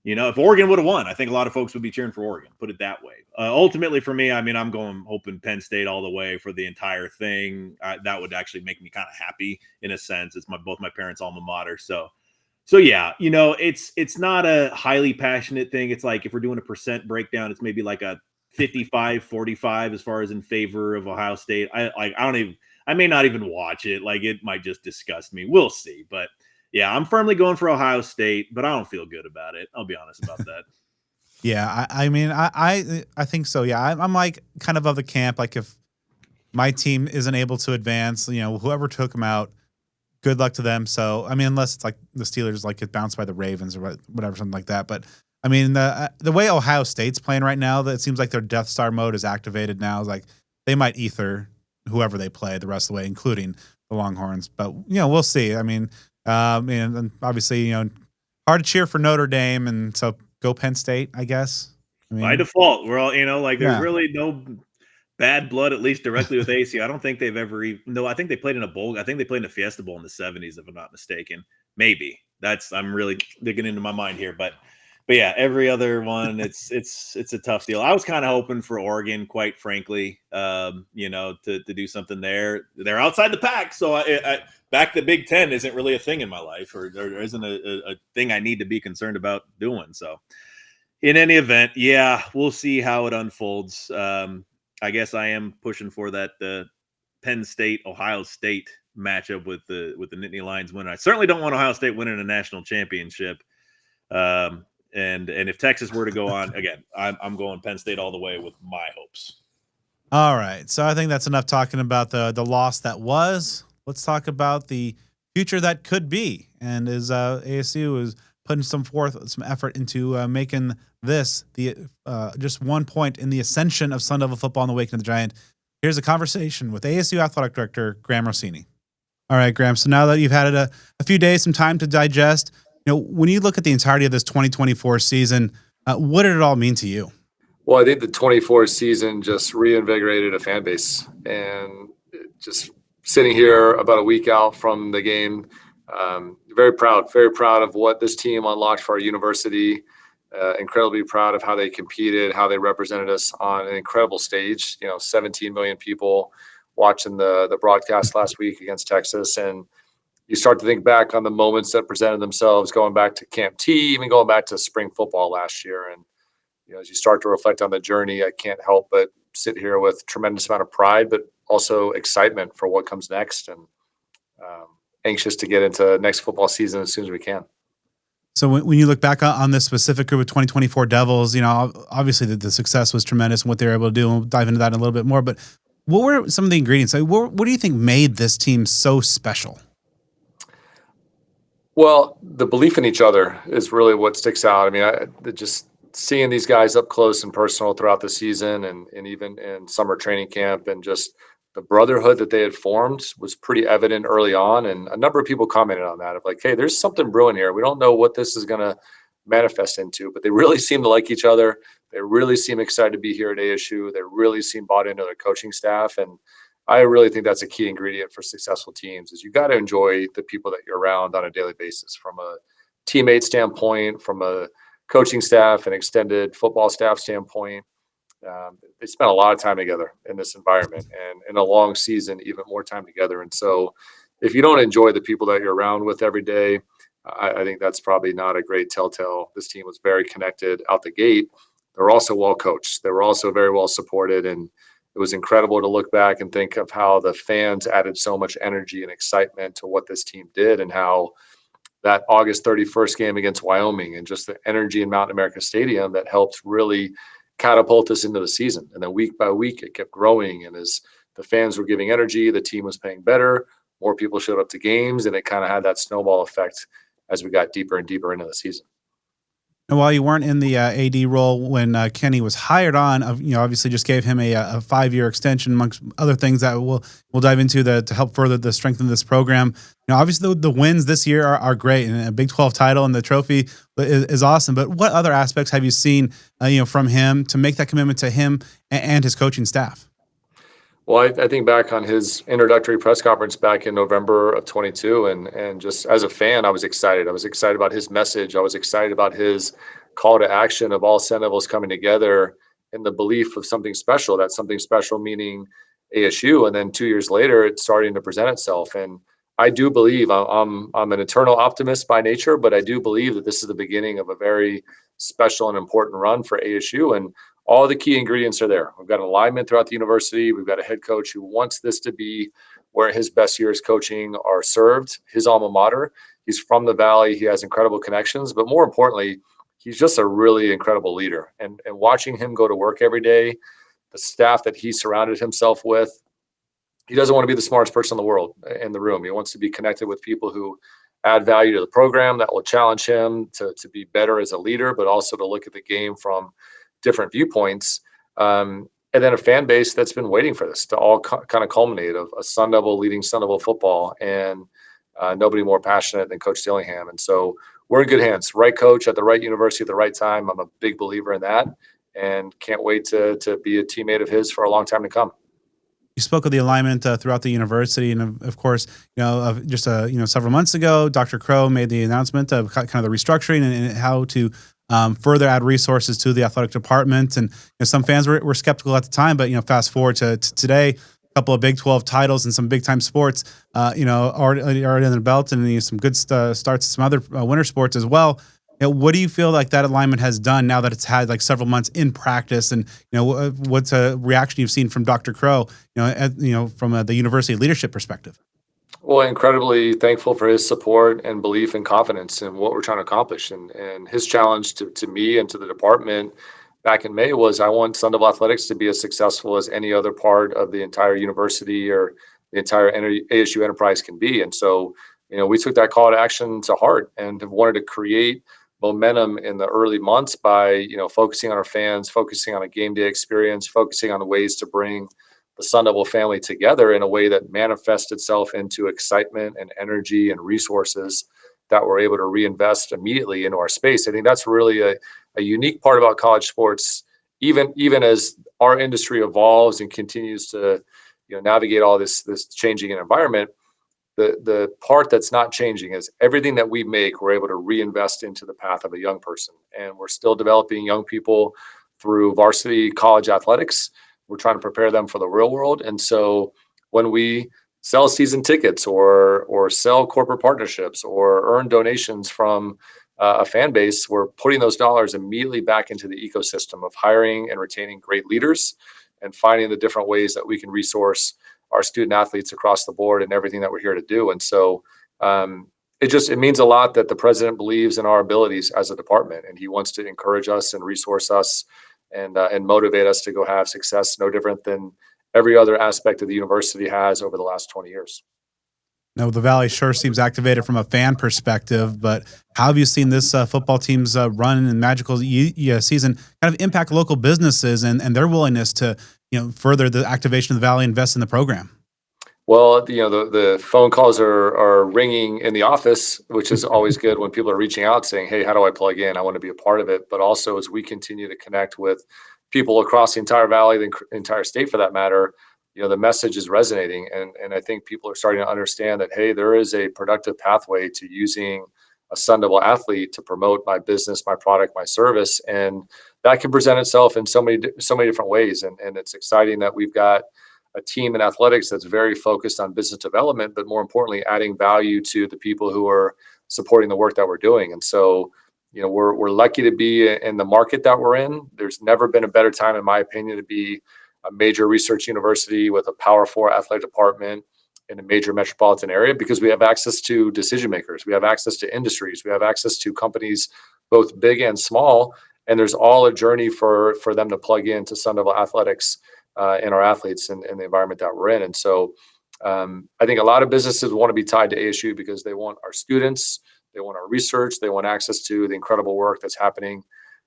if Oregon would have won, I think a lot of folks would be cheering for Oregon. Put it that way. Ultimately, for me, I mean, I'm hoping Penn State all the way for the entire thing. That would actually make me kind of happy in a sense. It's both my parents' alma mater. So yeah, it's not a highly passionate thing. It's like, if we're doing a percent breakdown, it's maybe like a 55-45 as far as in favor of Ohio State. I may not even watch it. Like, it might just disgust me. We'll see, but. Yeah, I'm firmly going for Ohio State, but I don't feel good about it. I'll be honest about that. Yeah, I mean, I think so. Yeah, I'm like kind of the camp. Like, if my team isn't able to advance, whoever took them out, good luck to them. So, I mean, unless it's like the Steelers like get bounced by the Ravens or whatever, something like that. But I mean, the way Ohio State's playing right now, that it seems like their Death Star mode is activated now. Like, they might ether whoever they play the rest of the way, including the Longhorns. But we'll see. I mean, and obviously, hard to cheer for Notre Dame, and so go Penn State, I guess. I By mean, default, we're all, like, there's yeah. really no bad blood, at least directly with ASU. I don't think they've ever even, no, I think they played in a bowl. I think they played in a Fiesta Bowl in the 70s, if I'm not mistaken. Maybe. I'm really digging into my mind here, but yeah, every other one, it's a tough deal. I was kind of hoping for Oregon, quite frankly, to do something there. They're outside the pack, so back the Big Ten isn't really a thing in my life, or there isn't a thing I need to be concerned about doing. So, in any event, yeah, we'll see how it unfolds. I guess I am pushing for that Penn State Ohio State matchup with the Nittany Lions winner. I certainly don't want Ohio State winning a national championship. And if Texas were to go on again, I'm going Penn State all the way with my hopes. All right. So I think that's enough talking about the loss that was. Let's talk about the future that could be. And as ASU is putting some effort into making this the just 1 point in the ascension of Sun Devil football in the wake of the Giant. Here's a conversation with ASU Athletic Director Graham Rossini. All right, Graham. So now that you've had a few days, some time to digest, when you look at the entirety of this 2024 season, what did it all mean to you? Well, I think the 24 season just reinvigorated a fan base, and just sitting here about a week out from the game, very proud of what this team unlocked for our university. Incredibly proud of how they competed, how they represented us on an incredible stage. 17 million people watching the broadcast last week against Texas, and you start to think back on the moments that presented themselves, going back to Camp T, even going back to spring football last year, and as you start to reflect on the journey, I can't help but sit here with tremendous amount of pride, but also excitement for what comes next, and anxious to get into next football season as soon as we can. So when you look back on this specific group of 2024 Devils, obviously the success was tremendous and what they were able to do. And we'll dive into that in a little bit more. But what were some of the ingredients? Like, what do you think made this team so special? Well, the belief in each other is really what sticks out. I mean, just seeing these guys up close and personal throughout the season, and even in summer training camp, and just the brotherhood that they had formed was pretty evident early on. And a number of people commented on that, of like, hey, there's something brewing here. We don't know what this is going to manifest into, but they really seem to like each other. They really seem excited to be here at ASU. They really seem bought into their coaching staff, and I really think that's a key ingredient for successful teams. Is you got to enjoy the people that you're around on a daily basis, from a teammate standpoint, from a coaching staff and extended football staff standpoint. They spent a lot of time together in this environment, and in a long season, even more time together. And so, if you don't enjoy the people that you're around with every day, I think that's probably not a great telltale. This team was very connected out the gate. They were also well coached. They were also very well supported, and it was incredible to look back and think of how the fans added so much energy and excitement to what this team did, and how that August 31st game against Wyoming and just the energy in Mountain America Stadium that helped really catapult us into the season. And then week by week, it kept growing. And as the fans were giving energy, the team was playing better, more people showed up to games, and it kind of had that snowball effect as we got deeper and deeper into the season. And while you weren't in the AD role when Kenny was hired on, obviously just gave him a 5-year extension, amongst other things that we'll dive into to help further the strength of this program. Obviously the wins this year are great, and a Big 12 title and the trophy is awesome. But what other aspects have you seen, from him to make that commitment to him and his coaching staff? Well, I think back on his introductory press conference back in November of 22, and just as a fan, I was excited. I was excited about his message. I was excited about his call to action of all Sun Devils coming together in the belief of something special. That something special meaning ASU, and then 2 years later, it's starting to present itself. And I do believe I'm an eternal optimist by nature, but I do believe that this is the beginning of a very special and important run for ASU. And all the key ingredients are there. We've got alignment throughout the university. We've got a head coach who wants this to be where his best years coaching are served, his alma mater. He's from the Valley. He has incredible connections, but more importantly, he's just a really incredible leader. And watching him go to work every day, the staff that he surrounded himself with, he doesn't want to be the smartest person in the world in the room. He wants to be connected with people who add value to the program, that will challenge him to be better as a leader, but also to look at the game from different viewpoints. And then a fan base that's been waiting for this to all kind of culminate of a Sun Devil leading Sun Devil football, and nobody more passionate than Coach Dillingham. And so we're in good hands. Right coach at the right university at the right time. I'm a big believer in that, and can't wait to be a teammate of his for a long time to come. You spoke of the alignment throughout the university, and of course, just several months ago, Dr. Crow made the announcement of kind of the restructuring and how to further add resources to the athletic department. And some fans were skeptical at the time, but fast forward to today, a couple of Big 12 titles and some big time sports, already in the belt, and some good starts, some other winter sports as well. What do you feel like that alignment has done now that it's had like several months in practice? And what's a reaction you've seen from Dr. Crow? From the university leadership perspective. Well, incredibly thankful for his support and belief and confidence in what we're trying to accomplish. And his challenge to me and to the department back in May was, I want Sun Devil Athletics to be as successful as any other part of the entire university or the entire ASU enterprise can be. And so, we took that call to action to heart and have wanted to create momentum in the early months by, focusing on our fans, focusing on a game day experience, focusing on ways to bring the Sun Devil family together in a way that manifests itself into excitement and energy and resources that we're able to reinvest immediately into our space. I think that's really a unique part about college sports, even as our industry evolves and continues to, navigate all this changing environment. The part that's not changing is everything that we make, we're able to reinvest into the path of a young person. And we're still developing young people through varsity college athletics. We're trying to prepare them for the real world. And so when we sell season tickets or sell corporate partnerships or earn donations from a fan base, we're putting those dollars immediately back into the ecosystem of hiring and retaining great leaders and finding the different ways that we can resource our student athletes across the board and everything that we're here to do. And so it means a lot that the president believes in our abilities as a department, and he wants to encourage us and resource us and motivate us to go have success, no different than every other aspect of the university has over the last 20 years. No, the Valley sure seems activated from a fan perspective, but how have you seen this football team's run and magical season kind of impact local businesses and their willingness to further the activation of the Valley, invest in the program? Well, the phone calls are ringing in the office, which is always good when people are reaching out saying, "Hey, how do I plug in? I want to be a part of it." But also, as we continue to connect with people across the entire valley, the entire state for that matter, the message is resonating, and I think people are starting to understand that, hey, there is a productive pathway to using a Sun Devil athlete to promote my business, my product, my service, and that can present itself in so many different ways. And it's exciting that we've got a team in athletics that's very focused on business development, but more importantly, adding value to the people who are supporting the work that we're doing. And so, we're lucky to be in the market that we're in. There's never been a better time, in my opinion, to be a major research university with a Power Four athletic department in a major metropolitan area, because we have access to decision makers, we have access to industries, we have access to companies, both big and small, and there's all a journey for them to plug into Sun Devil Athletics and our athletes and the environment that we're in. And so I think a lot of businesses want to be tied to ASU because they want our students, they want our research, they want access to the incredible work that's happening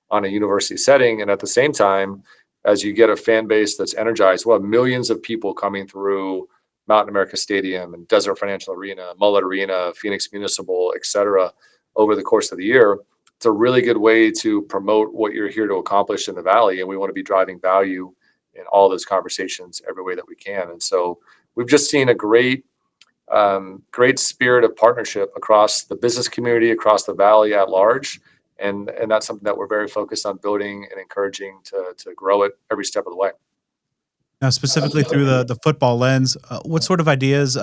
on a university setting. And at the same time, as you get a fan base that's energized, well, millions of people coming through Mountain America Stadium and Desert Financial Arena, Mullet Arena, Phoenix Municipal, et cetera, over the course of the year. It's a really good way to promote what you're here to accomplish in the Valley. And we want to be driving value in all those conversations every way that we can. And so we've just seen a great spirit of partnership across the business community, across the Valley at large. And that's something that we're very focused on building and encouraging to grow it every step of the way. Now, specifically through the football lens, what sort of ideas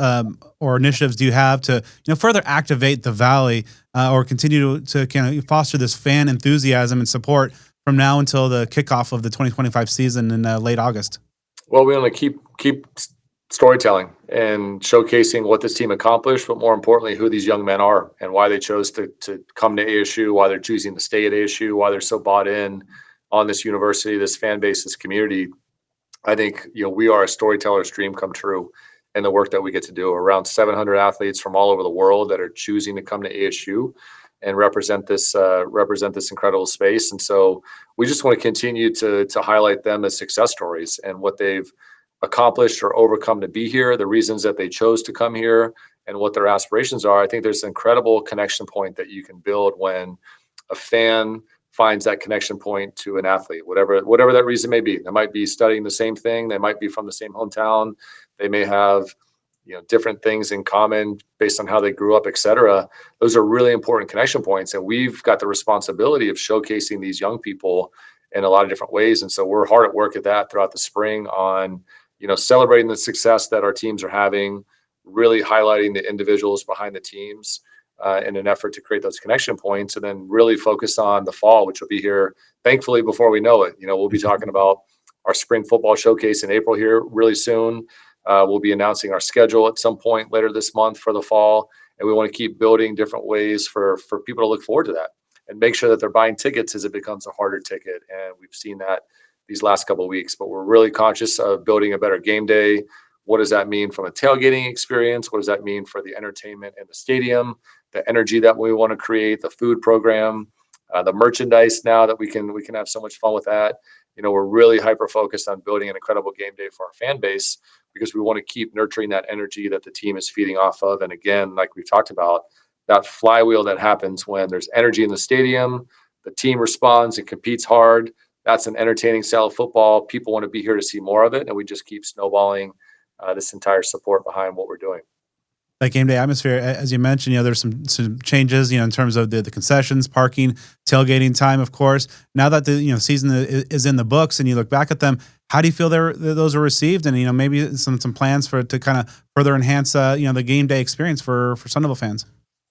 or initiatives do you have to further activate the Valley or continue to kind of foster this fan enthusiasm and support from now until the kickoff of the 2025 season in late August? Well, we want to keep storytelling and showcasing what this team accomplished, but more importantly, who these young men are and why they chose to come to ASU, why they're choosing to stay at ASU, why they're so bought in on this university, this fan base, this community. I think we are a storyteller's dream come true in the work that we get to do. Around 700 athletes from all over the world that are choosing to come to ASU and represent this incredible space. And so we just want to continue to highlight them as success stories and what they've accomplished or overcome to be here, the reasons that they chose to come here, and what their aspirations are. I think there's an incredible connection point that you can build when a fan finds that connection point to an athlete, whatever that reason may be. They might be studying the same thing, they might be from the same hometown, they may have different things in common based on how they grew up, et cetera. Those are really important connection points, and we've got the responsibility of showcasing these young people in a lot of different ways. And so we're hard at work at that throughout the spring on celebrating the success that our teams are having, really highlighting the individuals behind the teams in an effort to create those connection points, and then really focus on the fall, which will be here, thankfully, before we know it. We'll be talking about our spring football showcase in April here really soon. We'll be announcing our schedule at some point later this month for the fall, and we want to keep building different ways for people to look forward to that and make sure that they're buying tickets as it becomes a harder ticket. And we've seen that these last couple of weeks, but we're really conscious of building a better game day. What does that mean from a tailgating experience? What does that mean for the entertainment in the stadium, the energy that we want to create, the food program, the merchandise now that we can have so much fun with that. We're really hyper focused on building an incredible game day for our fan base because we want to keep nurturing that energy that the team is feeding off of. And again, like we've talked about, that flywheel that happens when there's energy in the stadium, the team responds and competes hard. That's an entertaining style of football. People want to be here to see more of it, and we just keep snowballing this entire support behind what we're doing. That game day atmosphere, as you mentioned, there's some changes, in terms of the concessions, parking, tailgating time, of course. Now that the season is in the books, and you look back at them, how do you feel those are received, and maybe some plans to kind of further enhance the game day experience for Sun Devil fans?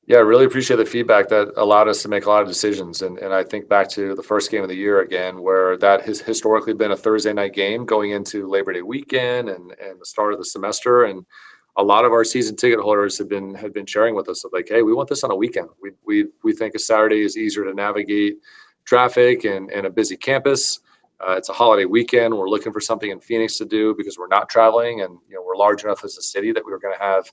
Yeah, I really appreciate the feedback that allowed us to make a lot of decisions. And I think back to the first game of the year again, where that has historically been a Thursday night game going into Labor Day weekend and the start of the semester. And a lot of our season ticket holders had been sharing with us of like, hey, we want this on a weekend. We think a Saturday is easier to navigate traffic and a busy campus. It's a holiday weekend. We're looking for something in Phoenix to do because we're not traveling, and we're large enough as a city that we were going to have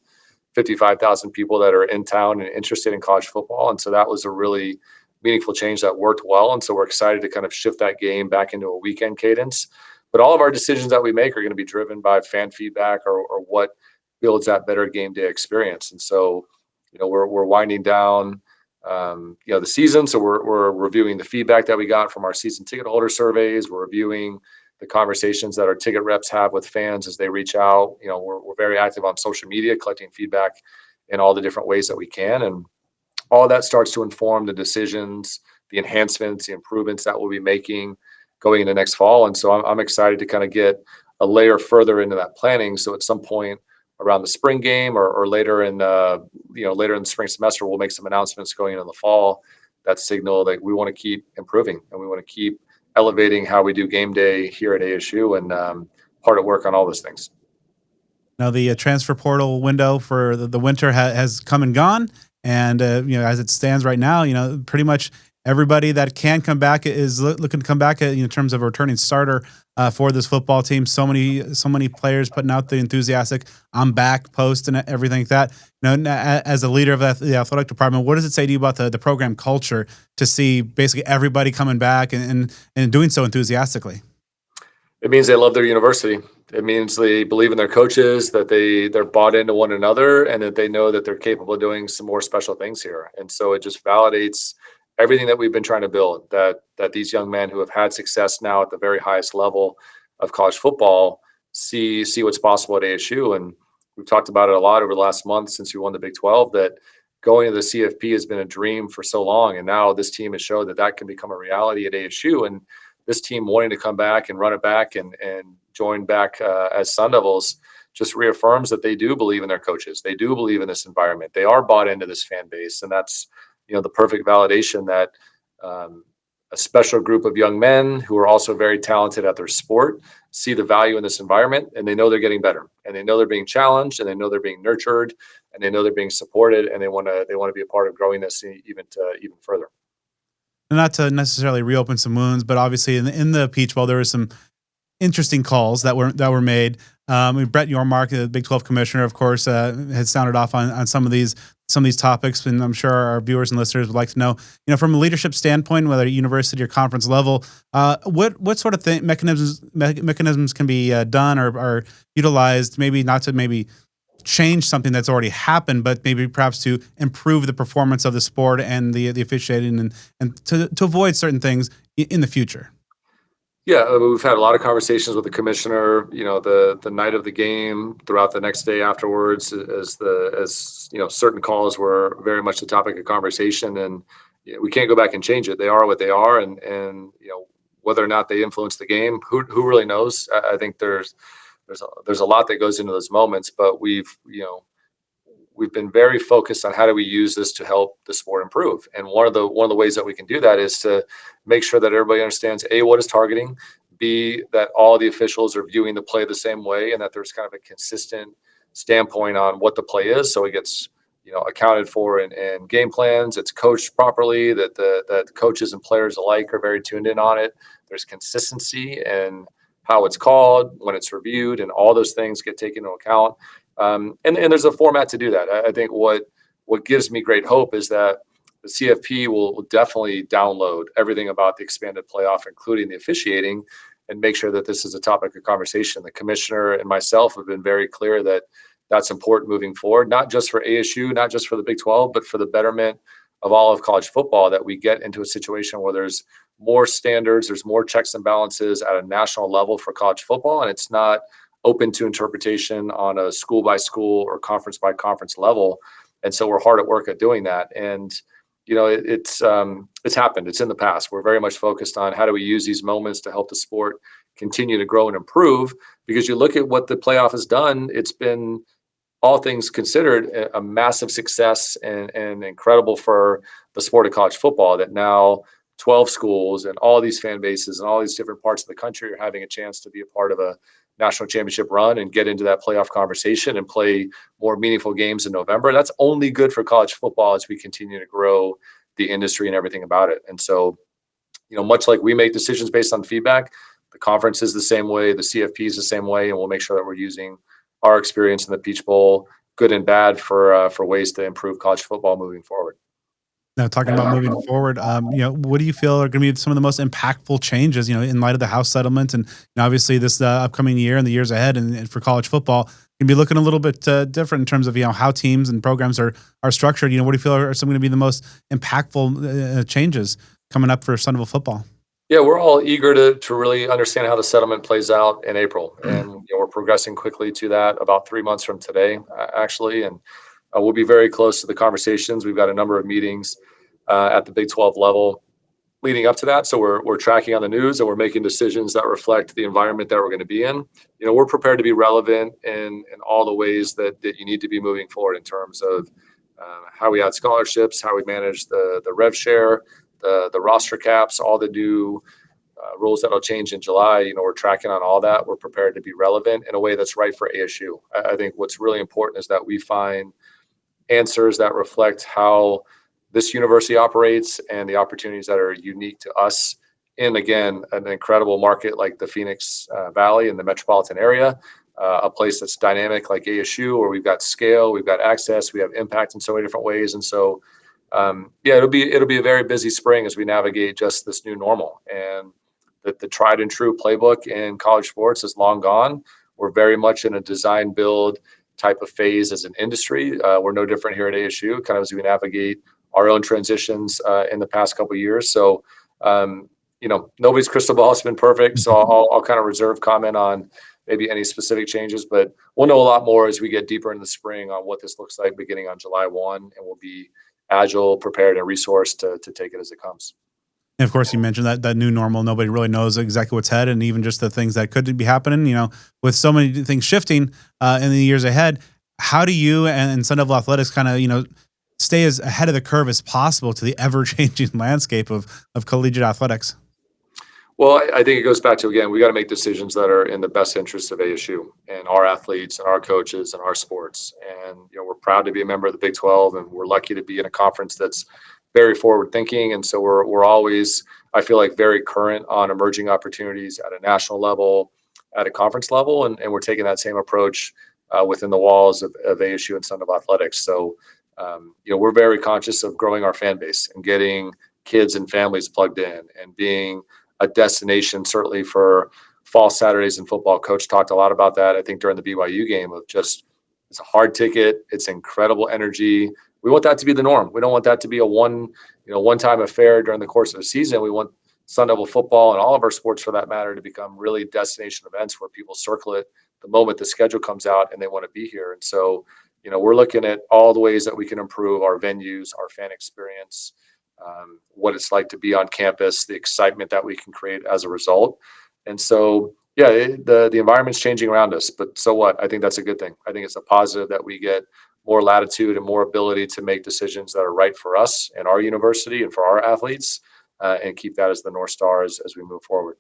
55,000 people that are in town and interested in college football. And so that was a really meaningful change that worked well. And so we're excited to kind of shift that game back into a weekend cadence. But all of our decisions that we make are going to be driven by fan feedback or what builds that better game day experience. And so, we're winding down, the season. So we're reviewing the feedback that we got from our season ticket holder surveys. We're reviewing the conversations that our ticket reps have with fans as they reach out. We're very active on social media, collecting feedback in all the different ways that we can. And all that starts to inform the decisions, the enhancements, the improvements that we'll be making going into next fall. And so I'm excited to kind of get a layer further into that planning. So at some point around the spring game, or later in later in the spring semester, we'll make some announcements going into the fall that signal that we want to keep improving and we want to keep elevating how we do game day here at ASU, and hard at work on all those things. Now the transfer portal window for the winter has come and gone, and as it stands right now, pretty much everybody that can come back is looking to come back in terms of a returning starter for this football team. So many players putting out the enthusiastic "I'm back" post and everything like that. As a leader of the athletic department, what does it say to you about the program culture to see basically everybody coming back and doing so enthusiastically? It means they love their university. It means they believe in their coaches, that they're bought into one another, and that they know that they're capable of doing some more special things here. And so it just validates everything that we've been trying to build. That these young men who have had success now at the very highest level of college football see what's possible at ASU. And we've talked about it a lot over the last month since we won the Big 12. That going to the CFP has been a dream for so long, and now this team has showed that can become a reality at ASU. And this team wanting to come back and run it back and join back as Sun Devils just reaffirms that they do believe in their coaches. They do believe in this environment. They are bought into this fan base, and that's the perfect validation that a special group of young men who are also very talented at their sport see the value in this environment, and they know they're getting better, and they know they're being challenged, and they know they're being nurtured, and they know they're being supported, and they want to be a part of growing this even further. Not to necessarily reopen some wounds, but obviously in the Peach Bowl there was some interesting calls that were made. Brett Yormark, the Big 12 commissioner, of course, had sounded off on some of these topics, and I'm sure our viewers and listeners would like to know, from a leadership standpoint, whether university or conference level, what sort of mechanisms can be done or utilized, maybe not to change something that's already happened, but maybe perhaps to improve the performance of the sport and the officiating and to avoid certain things in the future. Yeah, I mean, we've had a lot of conversations with the commissioner, the night of the game, throughout the next day afterwards, as certain calls were very much the topic of conversation, and we can't go back and change it. They are what they are, and whether or not they influence the game, who really knows? I think there's a lot that goes into those moments, but we've been very focused on how do we use this to help the sport improve. And one of the ways that we can do that is to make sure that everybody understands A, what is targeting, B, that all the officials are viewing the play the same way, and that there's kind of a consistent standpoint on what the play is, so it gets accounted for in game plans. It's coached properly, that the coaches and players alike are very tuned in on it. There's consistency and how it's called, when it's reviewed, and all those things get taken into account. And there's a format to do that. I think what gives me great hope is that the CFP will definitely download everything about the expanded playoff, including the officiating, and make sure that this is a topic of conversation. The commissioner and myself have been very clear that that's important moving forward, not just for ASU, not just for the Big 12, but for the betterment of all of college football, that we get into a situation where there's more standards, there's more checks and balances at a national level for college football, and it's not open to interpretation on a school by school or conference by conference level. And so we're hard at work at doing that. And it's happened. It's in the past. We're very much focused on how do we use these moments to help the sport continue to grow and improve. Because you look at what the playoff has done, it's been, all things considered, a massive success and incredible for the sport of college football, that now 12 schools and all these fan bases and all these different parts of the country are having a chance to be a part of a national championship run and get into that playoff conversation and play more meaningful games in November. That's only good for college football as we continue to grow the industry and everything about it. And so, much like we make decisions based on feedback, the conference is the same way, the CFP is the same way, and we'll make sure that we're using our experience in the Peach Bowl, good and bad, for ways to improve college football moving forward. Now, talking about moving forward, what do you feel are going to be some of the most impactful changes, in light of the House settlement and obviously this upcoming year and the years ahead, and for college football, can be looking a little bit different in terms of how teams and programs are structured. What do you feel are some going to be the most impactful changes coming up for Sun Devil football? Yeah, we're all eager to really understand how the settlement plays out in April, and we're progressing quickly to that. About 3 months from today, actually, and we'll be very close to the conversations. We've got a number of meetings at the Big 12 level leading up to that. So we're tracking on the news, and we're making decisions that reflect the environment that we're going to be in. We're prepared to be relevant in all the ways that you need to be moving forward in terms of how we add scholarships, how we manage the rev share, the roster caps, all the new rules that'll change in July. We're tracking on all that. We're prepared to be relevant in a way that's right for ASU. I think what's really important is that we find answers that reflect how this university operates and the opportunities that are unique to us in, again, an incredible market like the Phoenix Valley and the metropolitan area, a place that's dynamic like ASU, where we've got scale, we've got access, we have impact in so many different ways. And so, yeah, it'll be a very busy spring as we navigate just this new normal. And the tried and true playbook in college sports is long gone. We're very much in a design build type of phase as an industry. We're no different here at ASU, kind of as we navigate our own transitions in the past couple of years. So, nobody's crystal ball has been perfect. So I'll kind of reserve comment on maybe any specific changes, but we'll know a lot more as we get deeper in the spring on what this looks like beginning on July 1, and we'll be agile, prepared, and resourced to take it as it comes. And of course, you mentioned that new normal. Nobody really knows exactly what's ahead, and even just the things that could be happening. With so many things shifting in the years ahead, how do you and Sun Devil Athletics kind of stay as ahead of the curve as possible to the ever changing landscape of collegiate athletics? Well, I think it goes back to, again, we got to make decisions that are in the best interest of ASU and our athletes and our coaches and our sports. And, we're proud to be a member of the Big 12, and we're lucky to be in a conference that's very forward thinking. And so we're always, I feel like, very current on emerging opportunities at a national level, at a conference level. And we're taking that same approach within the walls of ASU and Sun Devil Athletics. So, we're very conscious of growing our fan base and getting kids and families plugged in and being a destination, certainly for fall Saturdays in football. Coach talked a lot about that, I think, during the BYU game, of just, it's a hard ticket. It's incredible energy. We want that to be the norm. We don't want that to be a one-time affair during the course of the season. We want Sun Devil football and all of our sports, for that matter, to become really destination events where people circle it the moment the schedule comes out and they want to be here. And so, we're looking at all the ways that we can improve our venues, our fan experience, what it's like to be on campus, the excitement that we can create as a result. And so, yeah, the environment's changing around us, but so what? I think that's a good thing. I think it's a positive that we get more latitude and more ability to make decisions that are right for us and our university and for our athletes, and keep that as the North Star as we move forward.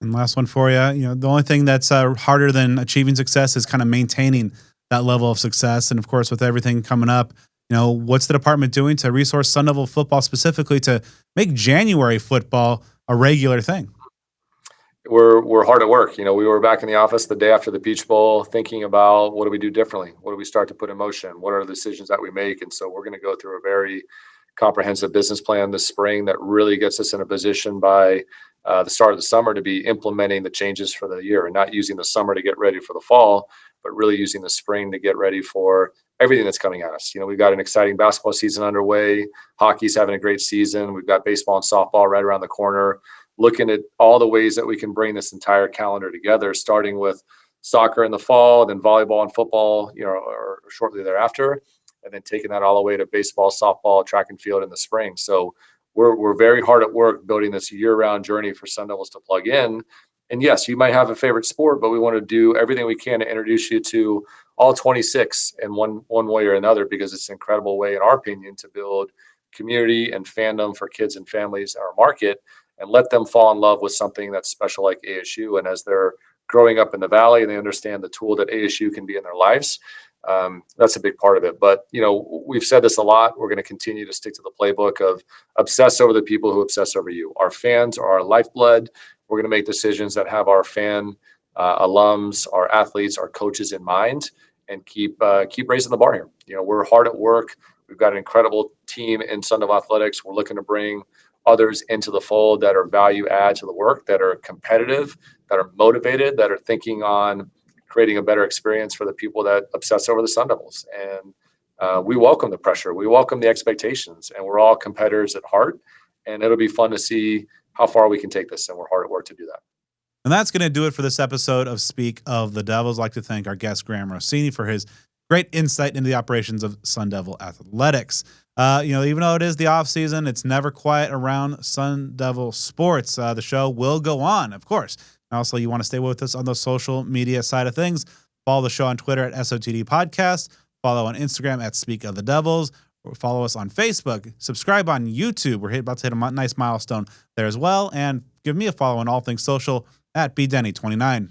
And last one for you. The only thing that's harder than achieving success is kind of maintaining that level of success. And of course, with everything coming up, what's the department doing to resource Sun Devil football specifically to make January football a regular thing? We're hard at work. We were back in the office the day after the Peach Bowl, thinking about what do we do differently? What do we start to put in motion? What are the decisions that we make? And so we're going to go through a very comprehensive business plan this spring that really gets us in a position by the start of the summer to be implementing the changes for the year, and not using the summer to get ready for the fall, but really using the spring to get ready for everything that's coming at us. We've got an exciting basketball season underway. Hockey's having a great season. We've got baseball and softball right around the corner. Looking at all the ways that we can bring this entire calendar together, starting with soccer in the fall, then volleyball and football, or shortly thereafter, and then taking that all the way to baseball, softball, track and field in the spring. So we're very hard at work building this year-round journey for Sun Devils to plug in. And yes, you might have a favorite sport, but we want to do everything we can to introduce you to all 26 in one way or another, because it's an incredible way, in our opinion, to build community and fandom for kids and families in our market, and let them fall in love with something that's special like ASU. And as they're growing up in the Valley and they understand the tool that ASU can be in their lives, that's a big part of it. But, we've said this a lot. We're going to continue to stick to the playbook of obsess over the people who obsess over you. Our fans are our lifeblood. We're going to make decisions that have our fan alums, our athletes, our coaches in mind, and keep raising the bar here. We're hard at work. We've got an incredible team in Sun Devil Athletics. We're looking to bring others into the fold that are value add to the work, that are competitive, that are motivated, that are thinking on creating a better experience for the people that obsess over the Sun Devils. And we welcome the pressure. We welcome the expectations. And we're all competitors at heart. And it'll be fun to see how far we can take this. And we're hard at work to do that. And that's going to do it for this episode of Speak of the Devils. I'd like to thank our guest, Graham Rossini, for his great insight into the operations of Sun Devil Athletics. Even though it is the off season, it's never quiet around Sun Devil sports. The show will go on, of course. And also, you want to stay with us on the social media side of things. Follow the show on Twitter at SOTD Podcast. Follow on Instagram at Speak of the Devils. Or follow us on Facebook. Subscribe on YouTube. We're about to hit a nice milestone there as well. And give me a follow on all things social at bdenny29.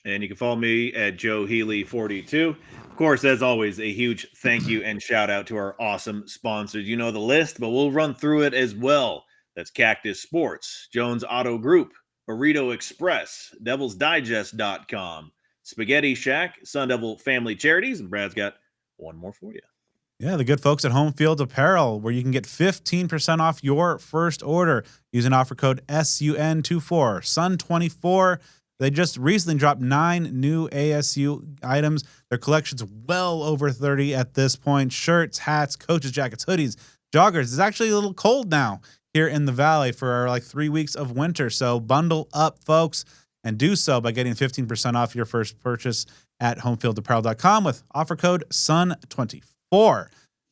And you can follow me at Joe Healy42. Of course, as always, a huge thank you and shout out to our awesome sponsors. You know the list, but we'll run through it as well. That's Cactus Sports, Jones Auto Group, Burrito Express, DevilsDigest.com, Spaghetti Shack, Sun Devil Family Charities, and Brad's got one more for you. Yeah, the good folks at Home Field Apparel, where you can get 15% off your first order using offer code SUN24, SUN24. They just recently dropped 9 new ASU items. Their collection's well over 30 at this point. Shirts, hats, coaches, jackets, hoodies, joggers. It's actually a little cold now here in the Valley for our 3 weeks of winter. So bundle up, folks, and do so by getting 15% off your first purchase at homefieldapparel.com with offer code SUN24.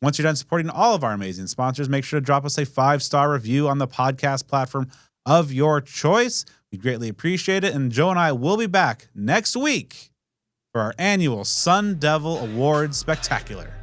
Once you're done supporting all of our amazing sponsors, make sure to drop us a 5-star review on the podcast platform of your choice. We greatly appreciate it. And Joe and I will be back next week for our annual Sun Devil Awards Spectacular.